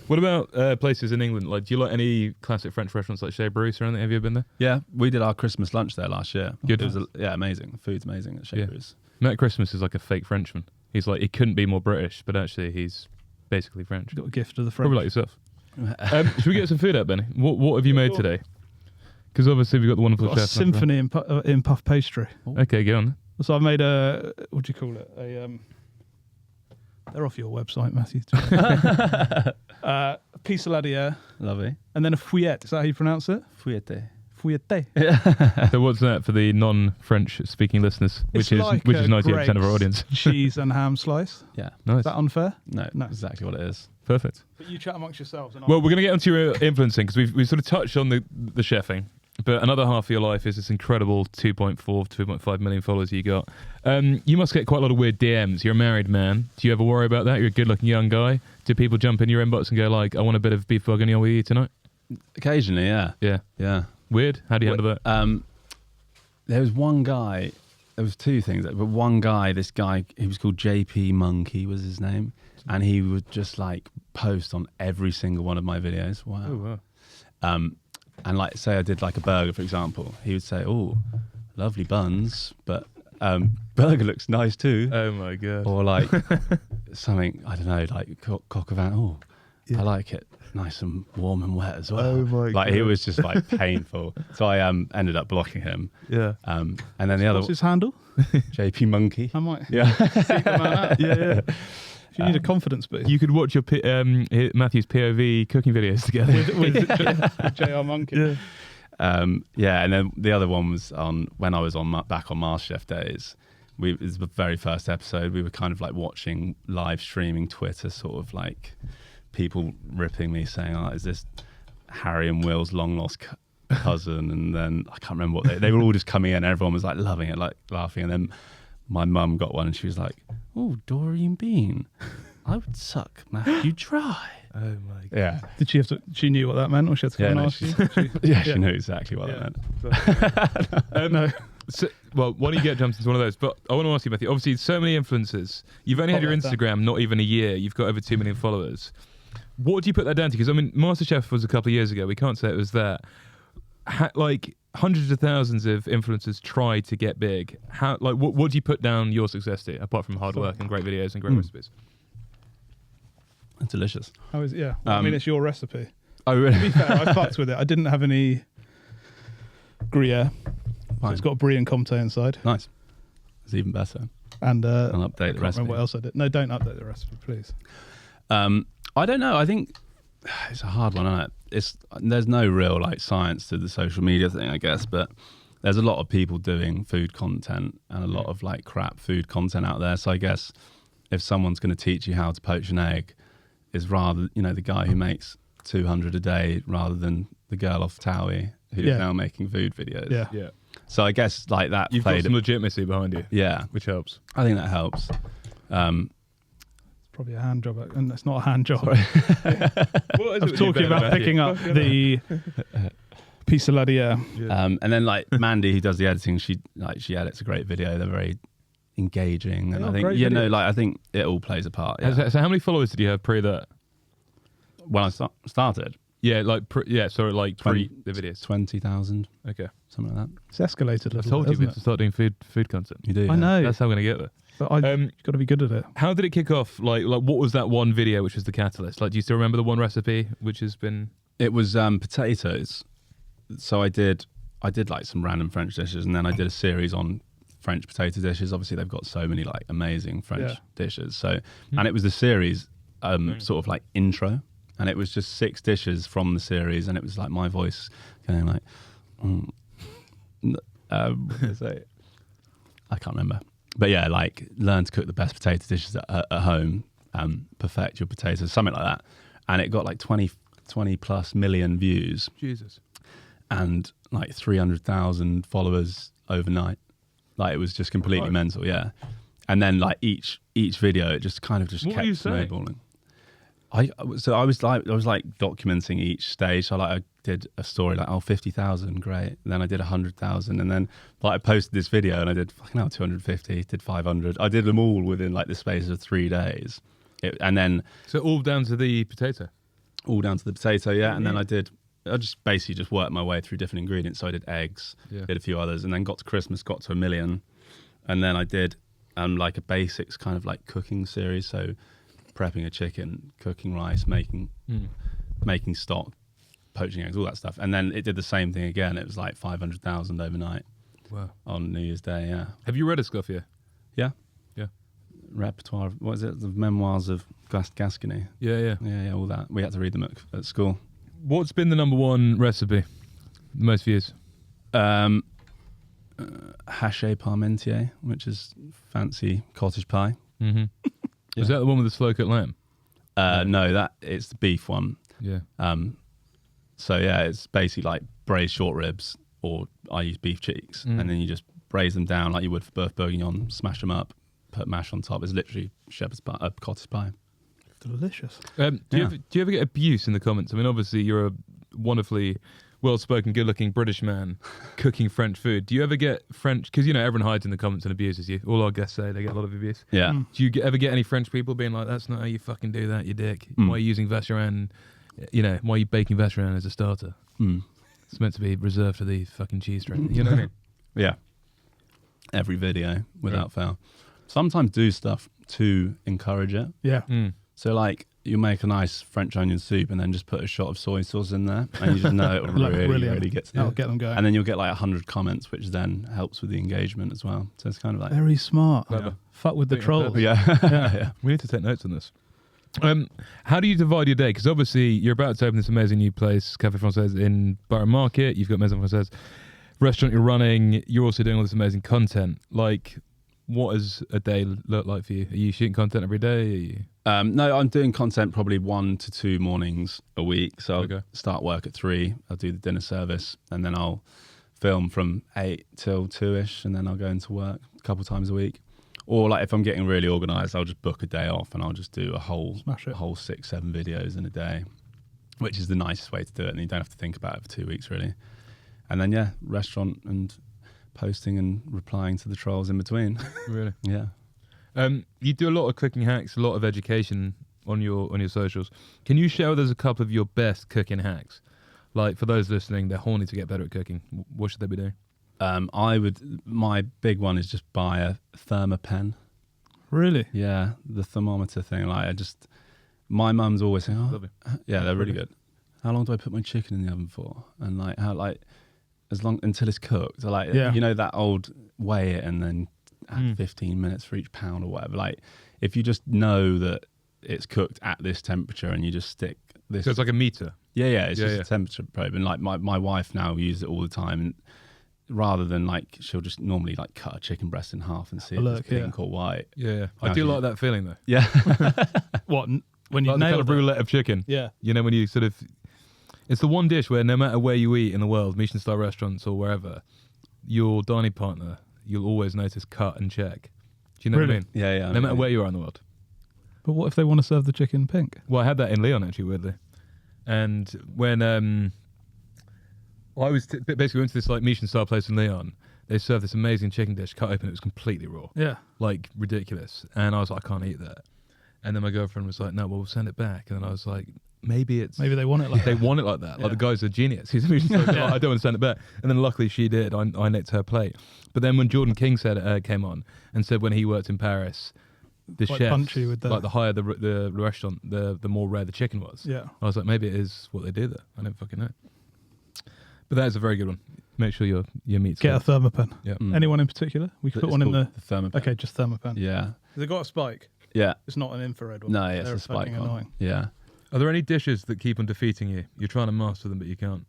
What about places in England? Like, do you like any classic French restaurants like Chez Bruce or anything? Have you ever been there? Yeah, we did our Christmas lunch there last year. Good. It was amazing. The food's amazing at Chez Bruce. Matt Christmas is like a fake Frenchman. He's like, he couldn't be more British, but actually he's basically French. Got a gift of the French. Probably like yourself. Should we get some food out, Benny? What have you made today? Because obviously we've got the wonderful chef. Symphony in puff pastry. Okay, go on. So I've made what do you call it? They're off your website, Matthew. Pissaladière. Lovely. And then a fouillette. Is that how you pronounce it? Fouillette. So what's that for the non-French speaking listeners, which is 98% of our audience? Cheese and ham slice. Yeah. Nice. Is that unfair? No, exactly what it is. Perfect. But you chat amongst yourselves. And well, we're going to get onto your influencing because we've sort of touched on the chefing. But another half of your life is this incredible 2.5 million followers you got. You must get quite a lot of weird DMs. You're a married man. Do you ever worry about that? You're a good-looking young guy. Do people jump in your inbox and go like, I want a bit of beef bourguignon with you tonight? Occasionally, yeah. Yeah. Weird? How do you handle that? There was one guy, there was two things, but one guy, this guy, he was called JP Monkey was his name, and he would just like post on every single one of my videos. Wow. Oh, wow. And like, say I did like a burger, for example, he would say, oh, lovely buns, but burger looks nice too. Oh my God. Or like something, I don't know, like coq au vin, oh, I like it nice and warm and wet as well. Oh my God. God. It was just like painful. So I ended up blocking him. Yeah. And then the other... What's his handle? JP Monkey. I might. Yeah. Yeah. If you need a confidence boost. You could watch your Matthew's POV cooking videos together. with JR Monkey. Yeah. Yeah, and then the other one was on when I was back on MasterChef days. It was the very first episode. We were kind of like watching live streaming Twitter, sort of like people ripping me saying, "Oh, is this Harry and Will's long lost cousin?" And then I can't remember what they were all just coming in. And everyone was like loving it, like laughing. And then my mum got one, and she was like, "Oh, Doreen Bean, I would suck Matthew dry." Oh my God. Yeah. Did she have to? She knew what that meant, or she had to come and ask you? She knew exactly what that meant. No. So, well, why don't you get jumped into one of those? But I want to ask you, Matthew, obviously so many influencers. You've only had your Instagram not even a year. You've got over 2 million followers. What do you put that down to? Because, I mean, MasterChef was a couple of years ago. We can't say it was that. Like, hundreds of thousands of influencers tried to get big. What do you put down your success to, apart from hard work and great videos and great recipes? It's delicious. How is it? Yeah. Well, I mean, it's your recipe. Oh, really? To be fair, I fucked with it. I didn't have any Gruyere. So it's got a Brie and Comté inside. Nice. It's even better. And I'll update the recipe. Remember what else I did? No, don't update the recipe, please. I don't know. I think it's a hard one, isn't it? There's no real like science to the social media thing, I guess, but there's a lot of people doing food content and a lot of like crap food content out there. So I guess if someone's going to teach you how to poach an egg, is rather the guy who makes 200 a day rather than the girl off Towie who's now making food videos. Yeah. So I guess like that. You've got some legitimacy behind you. Yeah, which helps. I think that helps. Probably a hand job, and it's not a hand job. I was talking about picking up the piece of la yeah. And then like Mandy, who does the editing, she edits a great video. They're very engaging, and I think I think it all plays a part. Yeah. So how many followers did you have pre that? When I started? Yeah, pre the videos. 20,000. Okay, something like that. It's escalated. I told you we have to start doing food content. You do. I know. That's how we're gonna get there. But you've got to be good at it. How did it kick off? Like what was that one video which was the catalyst? Like, do you still remember the one recipe which has been? It was potatoes. So I did like some random French dishes, and then I did a series on French potato dishes. Obviously, they've got so many like amazing French dishes. So, and it was the series sort of like intro, and it was just 6 dishes from the series, and it was like my voice going like, I can't remember. But yeah, like learn to cook the best potato dishes at home, perfect your potatoes, something like that. And it got like 20 plus million views. Jesus. And like 300,000 followers overnight. Like it was just completely mental, yeah. And then like each video, it just kind of just kept snowballing. I was documenting each stage. So like I did a story like 50,000, great. And then I did 100,000, and then like I posted this video and I did 250, did 500. I did them all within like the space of 3 days. So all down to the potato. All down to the potato, yeah. And then I just basically worked my way through different ingredients. So I did eggs, did a few others, and then got to Christmas, got to 1 million, and then I did like a basics kind of like cooking series. So prepping a chicken, cooking rice, making stock, poaching eggs, all that stuff. And then it did the same thing again. It was like 500,000 overnight. Wow. On New Year's Day, yeah. Have you read Escoffier? Yeah. Yeah. Repertoire, what is it? The Memoirs of Gascony. Yeah, all that. We had to read them at school. What's been the number one recipe? Most views? Haché Parmentier, which is fancy cottage pie. Mm-hmm. Is that the one with the slow cooked lamb? No, it's the beef one. Yeah. So yeah, it's basically like braised short ribs, or I use beef cheeks, and then you just braise them down like you would for Boeuf Bourguignon, smash them up, put mash on top. It's literally shepherd's pie, cottage pie. Delicious. Do you ever get abuse in the comments? I mean, obviously you're a wonderfully well-spoken, good-looking British man cooking French food. Do you ever get French? Because everyone hides in the comments and abuses you. All our guests say they get a lot of abuse. Yeah. Do you ever get any French people being like, "That's not how you fucking do that, you dick. Why are you using Vacherin? Why are you baking Vacherin as a starter? It's meant to be reserved for the fucking cheese strain." You know what I mean? Yeah. Every video without fail. Sometimes do stuff to encourage it. Yeah. So like you make a nice French onion soup and then just put a shot of soy sauce in there, and you just know it really gets get them going. And then you'll get like 100 comments, which then helps with the engagement as well. So it's kind of like very smart. Fuck with the trolls. Yeah. We need to take notes on this. How do you divide your day? Because obviously you're about to open this amazing new place, Café Français in Borough Market. You've got Maison Francois restaurant you're running. You're also doing all this amazing content. Like, what does a day look like for you? Are you shooting content every day? No, I'm doing content probably 1 to 2 mornings a week. So I'll start work at 3. I'll do the dinner service, and then I'll film from 8 till 2ish, and then I'll go into work a couple times a week. Or like if I'm getting really organised, I'll just book a day off and I'll just do a whole 6-7 videos in a day, which is the nicest way to do it, and you don't have to think about it for 2 weeks really. And then restaurant and posting and replying to the trolls in between. Really? Yeah. You do a lot of cooking hacks, a lot of education on your socials. Can you share with us a couple of your best cooking hacks? Like for those listening, they're horny to get better at cooking. What should they be doing? My big one is just buy a thermopen. Really? Yeah, the thermometer thing. Like my mum's always saying, yeah, they're really good. How long do I put my chicken in the oven for? And as long until it's cooked. So that old weigh it and then add 15 minutes for each pound or whatever. Like if you just know that it's cooked at this temperature and you just stick this. So it's like a meter. Yeah. It's just a temperature probe. And like my wife now uses it all the time, and rather than she'll just normally cut a chicken breast in half and see if it's pink or white. Yeah. I do like that feeling though. Yeah. What? When you nail the kind of roulette of chicken. Yeah. When you sort of, it's the one dish where no matter where you eat in the world, Michelin star restaurants or wherever, your dining partner, you'll always notice cut and check. Do you know what I mean? Yeah. No matter where you are in the world. But what if they want to serve the chicken pink? Well, I had that in Leon actually, weirdly. And when I was basically went to this Michelin star place in Leon, they served this amazing chicken dish, cut open, it was completely raw. Yeah. Like ridiculous. And I was like, I can't eat that. And then my girlfriend was like, no, well, we'll send it back. And then I was like, maybe they want it like that. They want it like that. Like the guy's a genius. He's like, I don't want to send it back. And then luckily she did. I nicked her plate. But then when Jordan King came on and said when he worked in Paris, the chef, the higher the restaurant, the more rare the chicken was. Yeah. I was like, maybe it is what they do there. I don't fucking know. But that is a very good one. Make sure your meat's get cooked. a thermopen. Yeah. Anyone in particular? We could put one in the thermopen. Okay, just thermopen. Yeah. Has it got a spike? Yeah. It's not an infrared one. No, it's a spike one. Annoying. Yeah. Are there any dishes that keep on defeating you? You're trying to master them, but you can't.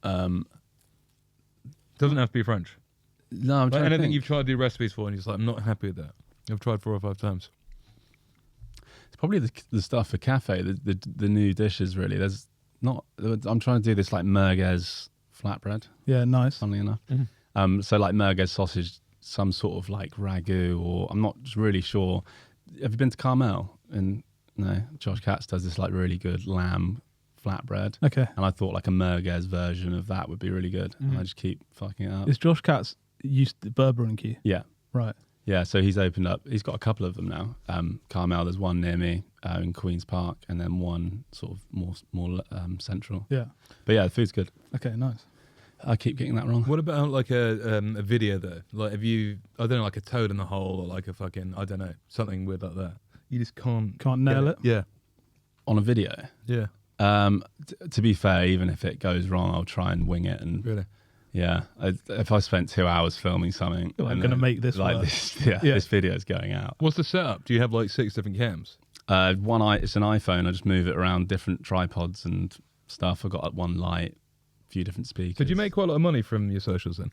Doesn't have to be French. No, I'm trying to anything think. you've tried to do recipes for, and you're just like, I'm not happy with that. I've tried 4 or 5 times. It's probably the stuff for cafe. The new dishes really. There's not. I'm trying to do this merguez flatbread. Yeah, nice. Funnily enough. Mm-hmm. So merguez sausage, some sort of ragu, or I'm not really sure. Have you been to Carmel? No, Josh Katz does this really good lamb flatbread. Okay. And I thought a merguez version of that would be really good. And I just keep fucking it up. Is Josh Katz used to Berber and Key? Yeah. Right. Yeah, so he's opened up. He's got a couple of them now. Carmel, there's one near me in Queen's Park, and then one sort of more central. Yeah. But yeah, the food's good. Okay, nice. I keep getting that wrong. What about a video though? Have you, I don't know, a toad in the hole or a fucking, I don't know, something weird like that? You just can't nail it. Yeah. On a video? Yeah. To be fair, even if it goes wrong, I'll try and wing it. And really? Yeah. If I spent 2 hours filming something, I'm going to make this this video is going out. What's the setup? Do you have 6 different cams? It's an iPhone. I just move it around different tripods and stuff. I've got one light, a few different speakers. Did you make quite a lot of money from your socials then?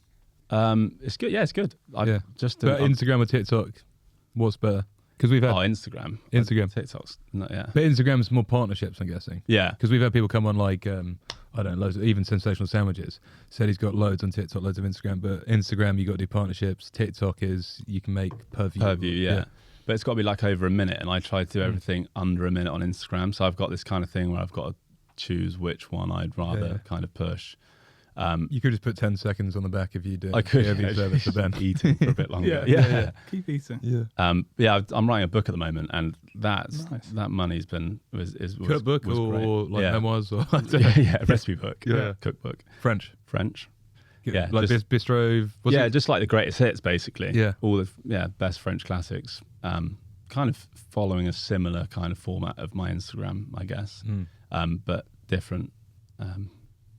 It's good. Yeah, it's good. But Instagram or TikTok, what's better? Because we've had Instagram, TikTok's not, yeah. But Instagram's more partnerships, I'm guessing. Yeah, because we've had people come on like I don't know, loads of, even Sensational Sandwiches said he's got loads on TikTok, loads of Instagram. But Instagram, you got to do partnerships. TikTok is you can make per view. Yeah. But it's got to be like over a minute, and I try to do everything under a minute on Instagram. So I've got this kind of thing where I've got to choose which one I'd rather kind of push. You could just put 10 seconds on the back if you did. I could service for Ben. eating for a bit longer. Yeah. Keep eating. Yeah. I'm writing a book at the moment, and that money's been was cookbook was or great. like memoirs or recipe book, cookbook, French. Yeah, like Bistro. Just like the greatest hits, basically. Yeah, all the best French classics. Kind of following a similar kind of format of my Instagram, I guess, but different.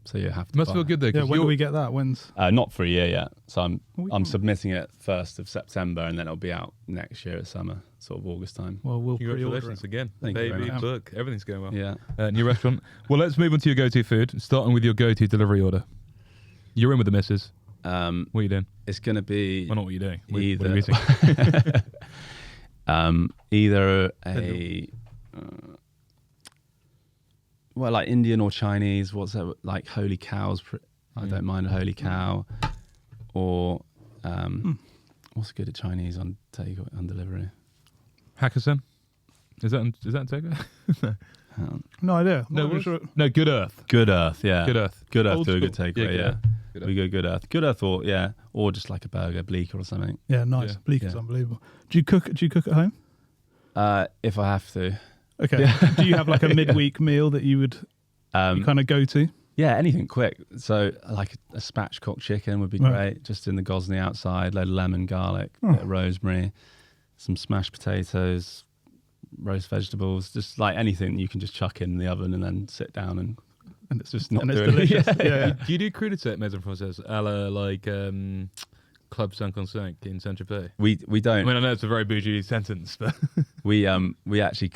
So you have to. Must feel good though. Yeah, when do we get that? When's? Not for a year yet. So I'm submitting it 1st of September, and then it'll be out next year at summer, sort of August time. Well, we'll congratulations again. Thank you very much. Book, everything's going well. Yeah. New restaurant. Well, let's move on to your go-to food. Starting with your go-to delivery order. You're in with the missus. What are you doing? It's going to be. Well, not what you're doing. Either. What are you either a. Well, like Indian or Chinese. What's that? Like holy cows. I don't mind a holy cow. Or what's good at Chinese on delivery? Hakkasan. Is that in takeaway? No idea. No, Good Earth. Good Earth, yeah. Good Earth. Good Earth do a good takeaway, yeah. We go Good Earth. Good Earth or just like a burger, Bleecker or something. Yeah, nice. Yeah. Bleeker's unbelievable. Do you cook at home? If I have to. Okay. Yeah. Do you have like a midweek meal that you would you kind of go to? Yeah, anything quick. So like a spatchcock chicken would be great. Just in the gosney outside, load of lemon, garlic, bit of rosemary, some smashed potatoes, roast vegetables, just like anything you can just chuck in the oven and then sit down and it's just not doing delicious. Yeah. Do you do crudité at Maison Francois, a la like Club 55 in Saint-Tropez? We don't. I mean, I know it's a very bougie sentence, but we actually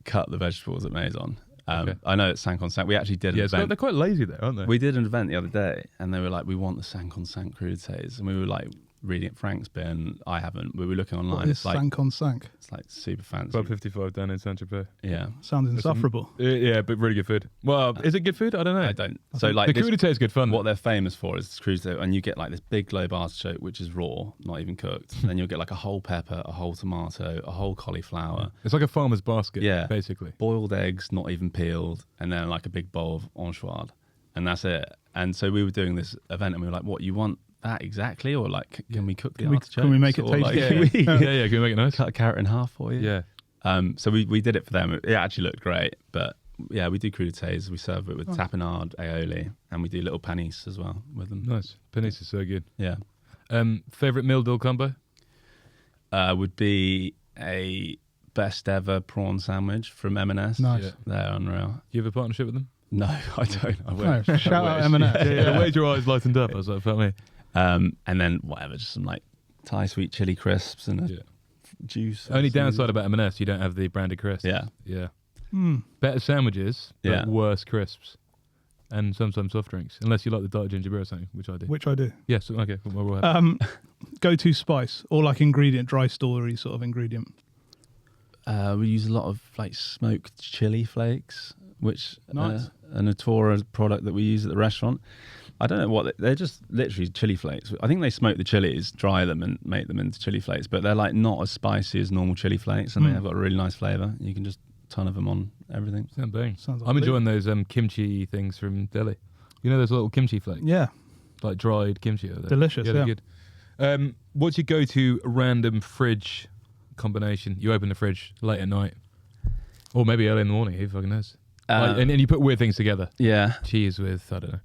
cut the vegetables at Maison. Okay. I know it's 55. We actually did an event. They're quite lazy there, aren't they? We did an event the other day, and they were like, "We want the 55 crudités," and we were like reading it. Frank's been. I haven't. We were looking online. What is it's like 55? It's like super fancy. Club 55 down in Saint-Tropez. Yeah, sounds insufferable. Yeah, but really good food. Well, is it good food? I don't know. I don't. So like the crudité is good fun. What they're famous for is crudité, and you get like this big globe artichoke, which is raw, not even cooked. And then you'll get like a whole pepper, a whole tomato, a whole cauliflower. It's like a farmer's basket. Yeah, basically. Boiled eggs, not even peeled, and then like a big bowl of enchilade, and that's it. And so we were doing this event, and we were like, "What you want?" That exactly, or like, can we cook the artichokes? Can we make it tasty? Like, can we make it nice? Cut a carrot in half for you. Yeah. So we did it for them. It actually looked great, but yeah, we do crudités. We serve it with tapenade, aioli, and we do little panis as well with them. Nice. Panis is so good. Yeah. Favorite meal deal combo? Would be a best ever prawn sandwich from M&S. Nice. Yeah. They're unreal. Do you have a partnership with them? No, I don't. I wish. No, shout out M&S. Yeah. The way your eyes lightened up, I was like, fuck me. And then whatever, just some like Thai sweet chili crisps and a juice. Only downside about M&S, you don't have the branded crisps. Yeah. Better sandwiches, but worse crisps. And sometimes soft drinks, unless you like the Diet Ginger Beer or something, which I do. Which I do. Yes, okay. Well, we'll have go-to spice or like ingredient, dry story sort of ingredient. We use a lot of like smoked chili flakes, which nice. A Natura product that we use at the restaurant. I don't know what they're just literally chili flakes. I think they smoke the chilies, dry them, and make them into chili flakes. But they're like not as spicy as normal chili flakes, and they've got a really nice flavour. You can just ton of them on everything. I'm enjoying those kimchi things from Delhi. You know those little kimchi flakes? Yeah, like dried kimchi. Delicious. Yeah, good. What's your go-to random fridge combination? You open the fridge late at night, or maybe early in the morning. Who fucking knows? And you put weird things together. Yeah, cheese with I don't know.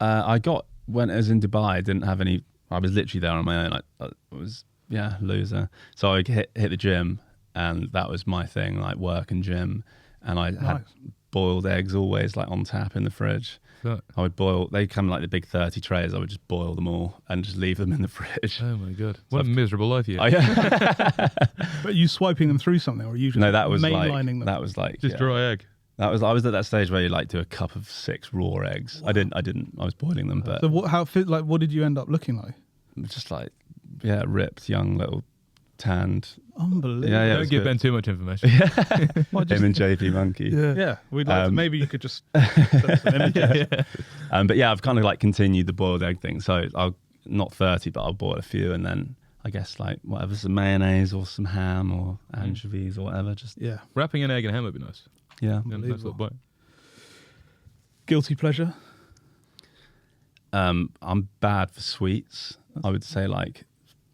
I got when I was in Dubai. I didn't have any. I was literally there on my own. I was loser. So I hit the gym, and that was my thing, like work and gym. And I had boiled eggs always like on tap in the fridge. Right. I would boil. They come in like the big 30 trays. I would just boil them all and just leave them in the fridge. Oh my god! What a miserable life you have. But are you swiping them through something, or are you just no? That was mainlining them? That was like just dry egg. I was at that stage where you like do a cup of 6 raw eggs. Wow. I didn't. I was boiling them, but so what did you end up looking like? Just like ripped young little tanned. Unbelievable. Yeah, don't give Ben too much information. Him and JP Monkey. Yeah. We'd like to, maybe you could just send some images. But yeah, I've kind of like continued the boiled egg thing. So I'll not 30, but I'll boil a few, and then I guess like whatever, some mayonnaise or some ham or anchovies or whatever. Just Wrapping an egg in ham would be nice. Yeah, nice little bite. Guilty pleasure. I'm bad for sweets. I would say like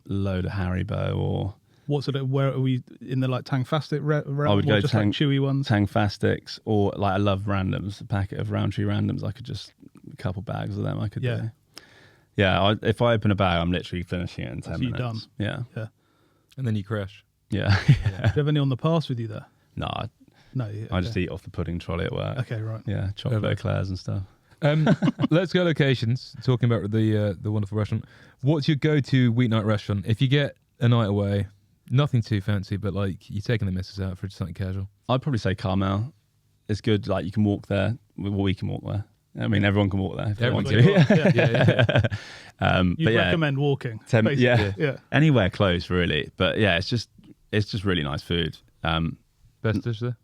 load of Haribo or. What sort of, where are we in the like Tangfastic realm? I would go just like chewy ones. Tangfastics, or like I love randoms. A packet of Roundtree randoms. I could just a couple bags of them. I could do. Yeah. If I open a bag, I'm literally finishing it in 10 minutes. Done. Yeah. And then you crash. Yeah. Do you have any on the pass with you there? No. Okay. I just eat off the pudding trolley at work. Okay, right. Yeah, chocolate eclairs and stuff. Let's go locations. Talking about the wonderful restaurant. What's your go-to weeknight restaurant? If you get a night away, nothing too fancy, but like you're taking the missus out for something casual. I'd probably say Carmel. It's good. Like you can walk there. Well, we can walk there. I mean, everyone can walk there if they want to. You'd recommend walking. Yeah. Anywhere close, really. But yeah, it's just really nice food. Best dish there?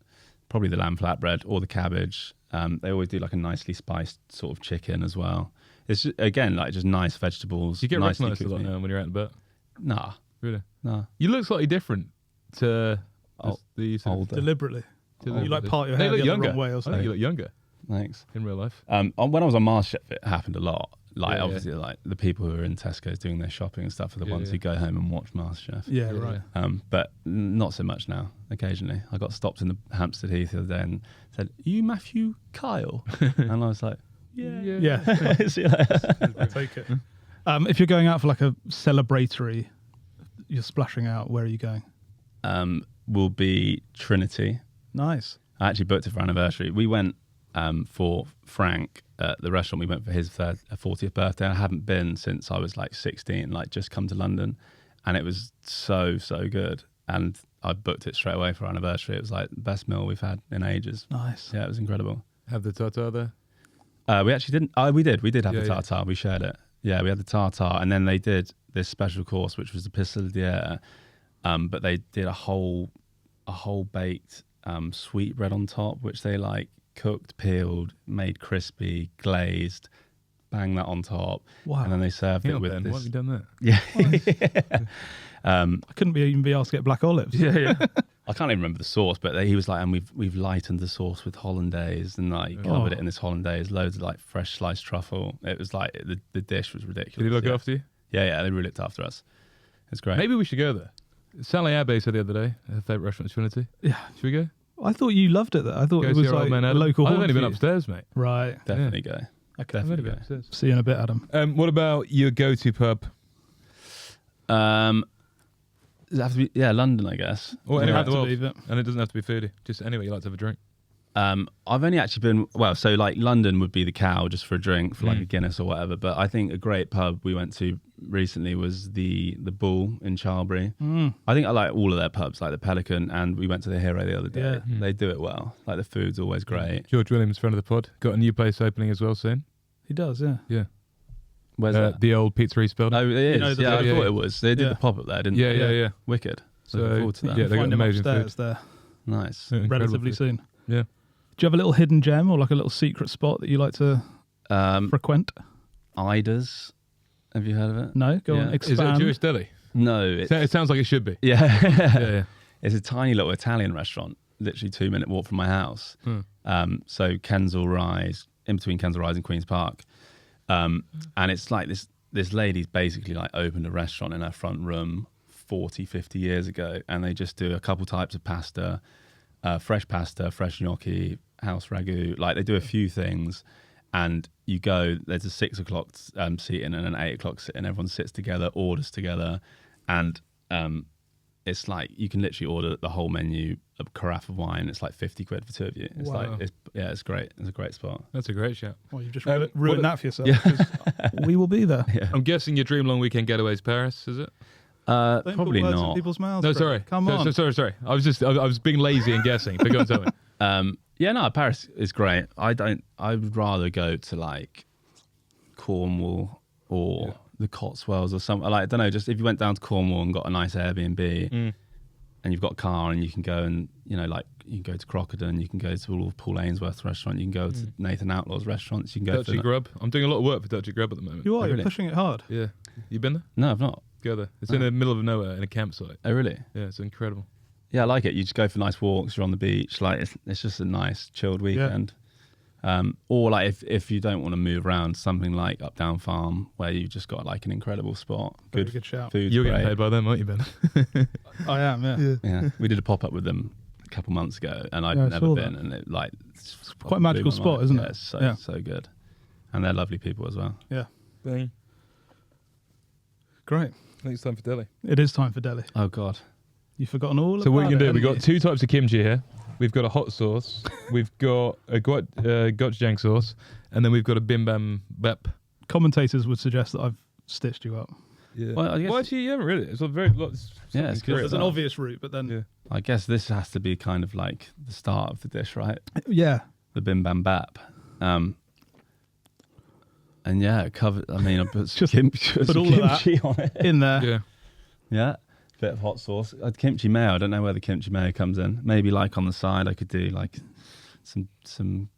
Probably the lamb flatbread or the cabbage. They always do like a nicely spiced sort of chicken as well. It's just, again like just nice vegetables. Do you get recognised a lot now when you're out and about? Nah. Really? Nah. You look slightly different to the older. Deliberately. You like part your hair the younger. wrong way or I something. think you look younger. Thanks. In real life. When I was on Masterchef, it happened a lot. Like obviously, like the people who are in Tesco's doing their shopping and stuff are the ones who go home and watch Masterchef. Yeah, right. But not so much now. Occasionally, I got stopped in the Hampstead Heath the other day and said, "Are you Matthew Kyle?" And I was like, "Yeah." See you later. Take it. If you're going out for like a celebratory, you're splashing out. Where are you going? Will be Trinity. Nice. I actually booked it for anniversary. We went for Frank at the restaurant. We went for his 40th birthday. I haven't been since I was like 16, like just come to London, and it was so good. And I booked it straight away for our anniversary. It was like the best meal we've had in ages. Nice. Yeah, it was incredible. Have the tartare there? We actually didn't. We did have the tartare. We shared it. Yeah, we had the tartare, and then they did this special course, which was the pistilliere. But they did a whole baked sweet bread on top, which they like cooked, peeled, made crispy, glazed, bang that on top. Wow. And then they served it with this. Why have you done that? Yeah. I couldn't even be asked to get black olives. Yeah. I can't even remember the sauce, but he was like, and we've lightened the sauce with hollandaise and like covered it in this hollandaise, loads of like fresh sliced truffle. It was like the dish was ridiculous. Did he look after you? Yeah, they really looked after us. It's great. Maybe we should go there. Sally Abbey said the other day, her favourite restaurant is Trinity. Yeah. Should we go? I thought you loved it there. I thought Go it was see our like old man a Adam. local I've haunt only for been you. upstairs, mate. Right. Definitely go. Okay. Definitely go. Upstairs. See you in a bit, Adam. What about your go-to pub? Does it have to be London, I guess. Or anywhere in the Have to world. And it doesn't have to be foodie. Just anywhere you like to have a drink. I've only actually been, so like London would be the Cow just for a drink, for like a Guinness or whatever. But I think a great pub we went to recently was the Bull in Charlbury. I think I like all of their pubs, like the Pelican, and we went to the Hero the other day. Yeah. They do it well. Like the food's always great. George Williams, friend of the pod, got a new place opening as well soon. He does, yeah. Yeah. Where's that? The old Pizzeria building. Oh, it is. You know, I thought it was. They did the pop up there, didn't they? Yeah. Wicked. So, looking forward to that. yeah, they got Find him amazing upstairs food. there Nice. Yeah, incredible relatively food. soon. Yeah. Do you have a little hidden gem or like a little secret spot that you like to frequent? Ida's. Have you heard of it? No? Go Yeah. on, Is expand. it a Jewish deli? No. It sounds like it should be. Yeah. Yeah. It's a tiny little Italian restaurant, literally 2-minute walk from my house. So Kensal Rise, in between Kensal Rise and Queen's Park. And it's like this lady's basically like opened a restaurant in her front room 40, 50 years ago. And they just do a couple types of pasta, fresh gnocchi, house ragu. Like they do a few things. And you go, there's a 6 o'clock seating and an 8 o'clock sitting. Everyone sits together, orders together. And it's like you can literally order the whole menu, a carafe of wine. It's like 50 quid for two of you. It's Wow. it's great. It's a great spot. That's a great shout. Well, you've just what- ruined that for yourself. Yeah. 'Cause we will be there. Yeah. I'm guessing your dream long weekend getaway is Paris, is it? Don't Probably put words in not. people's mouths. No, Brett. sorry. Come on. Sorry. I was being lazy and guessing. But go and tell me. Yeah, no, Paris is great. I would rather go to like Cornwall or the Cotswolds or something. Like, I don't know, just if you went down to Cornwall and got a nice Airbnb and you've got a car and you can go and, you know, like you can go to Crocodon, you can go to all of Paul Ainsworth's restaurant, you can go to Nathan Outlaw's restaurants, you can go Dutchy Grub. I'm doing a lot of work for Dutchy Grub at the moment. You are? You're pushing it hard? Yeah. You been there? No, I've not. Go there. It's in the middle of nowhere in a campsite. Oh, really? Yeah, it's incredible. Yeah, I like it. You just go for nice walks, you're on the beach, like it's just a nice chilled weekend. Or like if you don't want to move around, something like Up Down Farm where you've just got like an incredible spot. Good shout. Food. You're getting paid by them, aren't you, Ben? I am, yeah. We did a pop up with them a couple months ago, and I'd never been, and it like it's quite a magical spot, isn't it? It's so good, and they're lovely people as well. Yeah. Bang. Great. I think it's time for deli. It is time for deli. Oh God, you've forgotten all. So what you can do? We've got two types of kimchi here. We've got a hot sauce, we've got a gochujang sauce, and then we've got a bim bam bap. Commentators would suggest that I've stitched you up. Yeah. Well, actually, you haven't really. It's a very it's it's good. There's an obvious route, but then I guess this has to be kind of like the start of the dish, right? Yeah. The bim bam bap. And covered. I mean, I put put all of that on it in there. Yeah. Bit of hot sauce. Kimchi mayo. I don't know where the kimchi mayo comes in. Maybe like on the side, I could do like some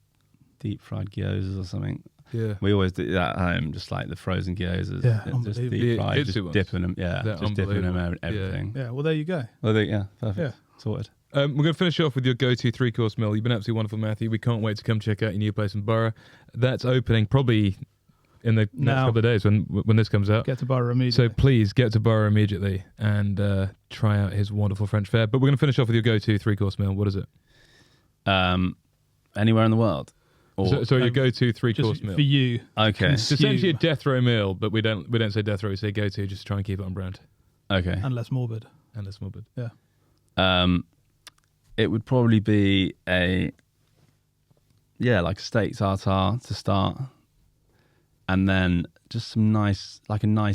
deep fried gyozas or something. Yeah, we always do that at home, just like the frozen gyozas. Yeah, just deep fried, just dipping them. Yeah, just dipping them in everything. Yeah, well there you go. Well, perfect. Yeah, sorted. We're going to finish off with your go-to 3-course meal. You've been absolutely wonderful, Matthew. We can't wait to come check out your new place in Borough. That's opening probably in the next couple of days when this comes out. Get to Borough immediately. So please get to Borough immediately and try out his wonderful French fare. But we're going to finish off with your go-to 3-course meal. What is it? Anywhere in the world. So your go-to 3-course meal for you. Okay, it's essentially a death row meal, but we don't say death row. We say go-to. Just try and keep it on brand. Okay, and less morbid. Yeah. It would probably be like a steak tartare to start, and then just a nice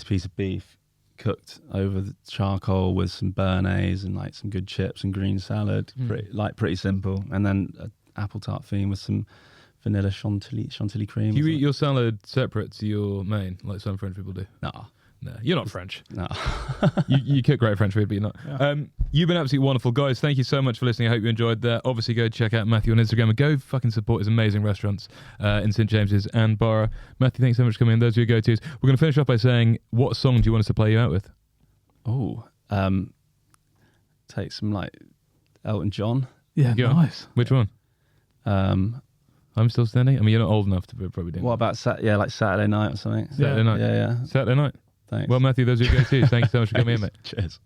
piece of beef cooked over the charcoal with some béarnaise and like some good chips and green salad. Pretty simple, and then an apple tart theme with some vanilla chantilly cream. Do you eat your salad separate to your main, like some French people do? No, you're not French. No. you cook great French food, but you're not. Yeah. You've been absolutely wonderful, guys. Thank you so much for listening. I hope you enjoyed that. Obviously, go check out Matthew on Instagram and go fucking support his amazing restaurants in St. James's and Borough. Matthew, thanks so much for coming in. Those are your go-tos. We're going to finish off by saying, what song do you want us to play you out with? Take some like Elton John. Yeah, nice. Which one? I'm Still Standing? I mean, you're not old enough to be probably doing What about like Saturday night or something? Saturday night? Yeah. Saturday night. Thanks. Well, Matthew, those are your go-tos. Thank you so much for coming in, mate. Cheers.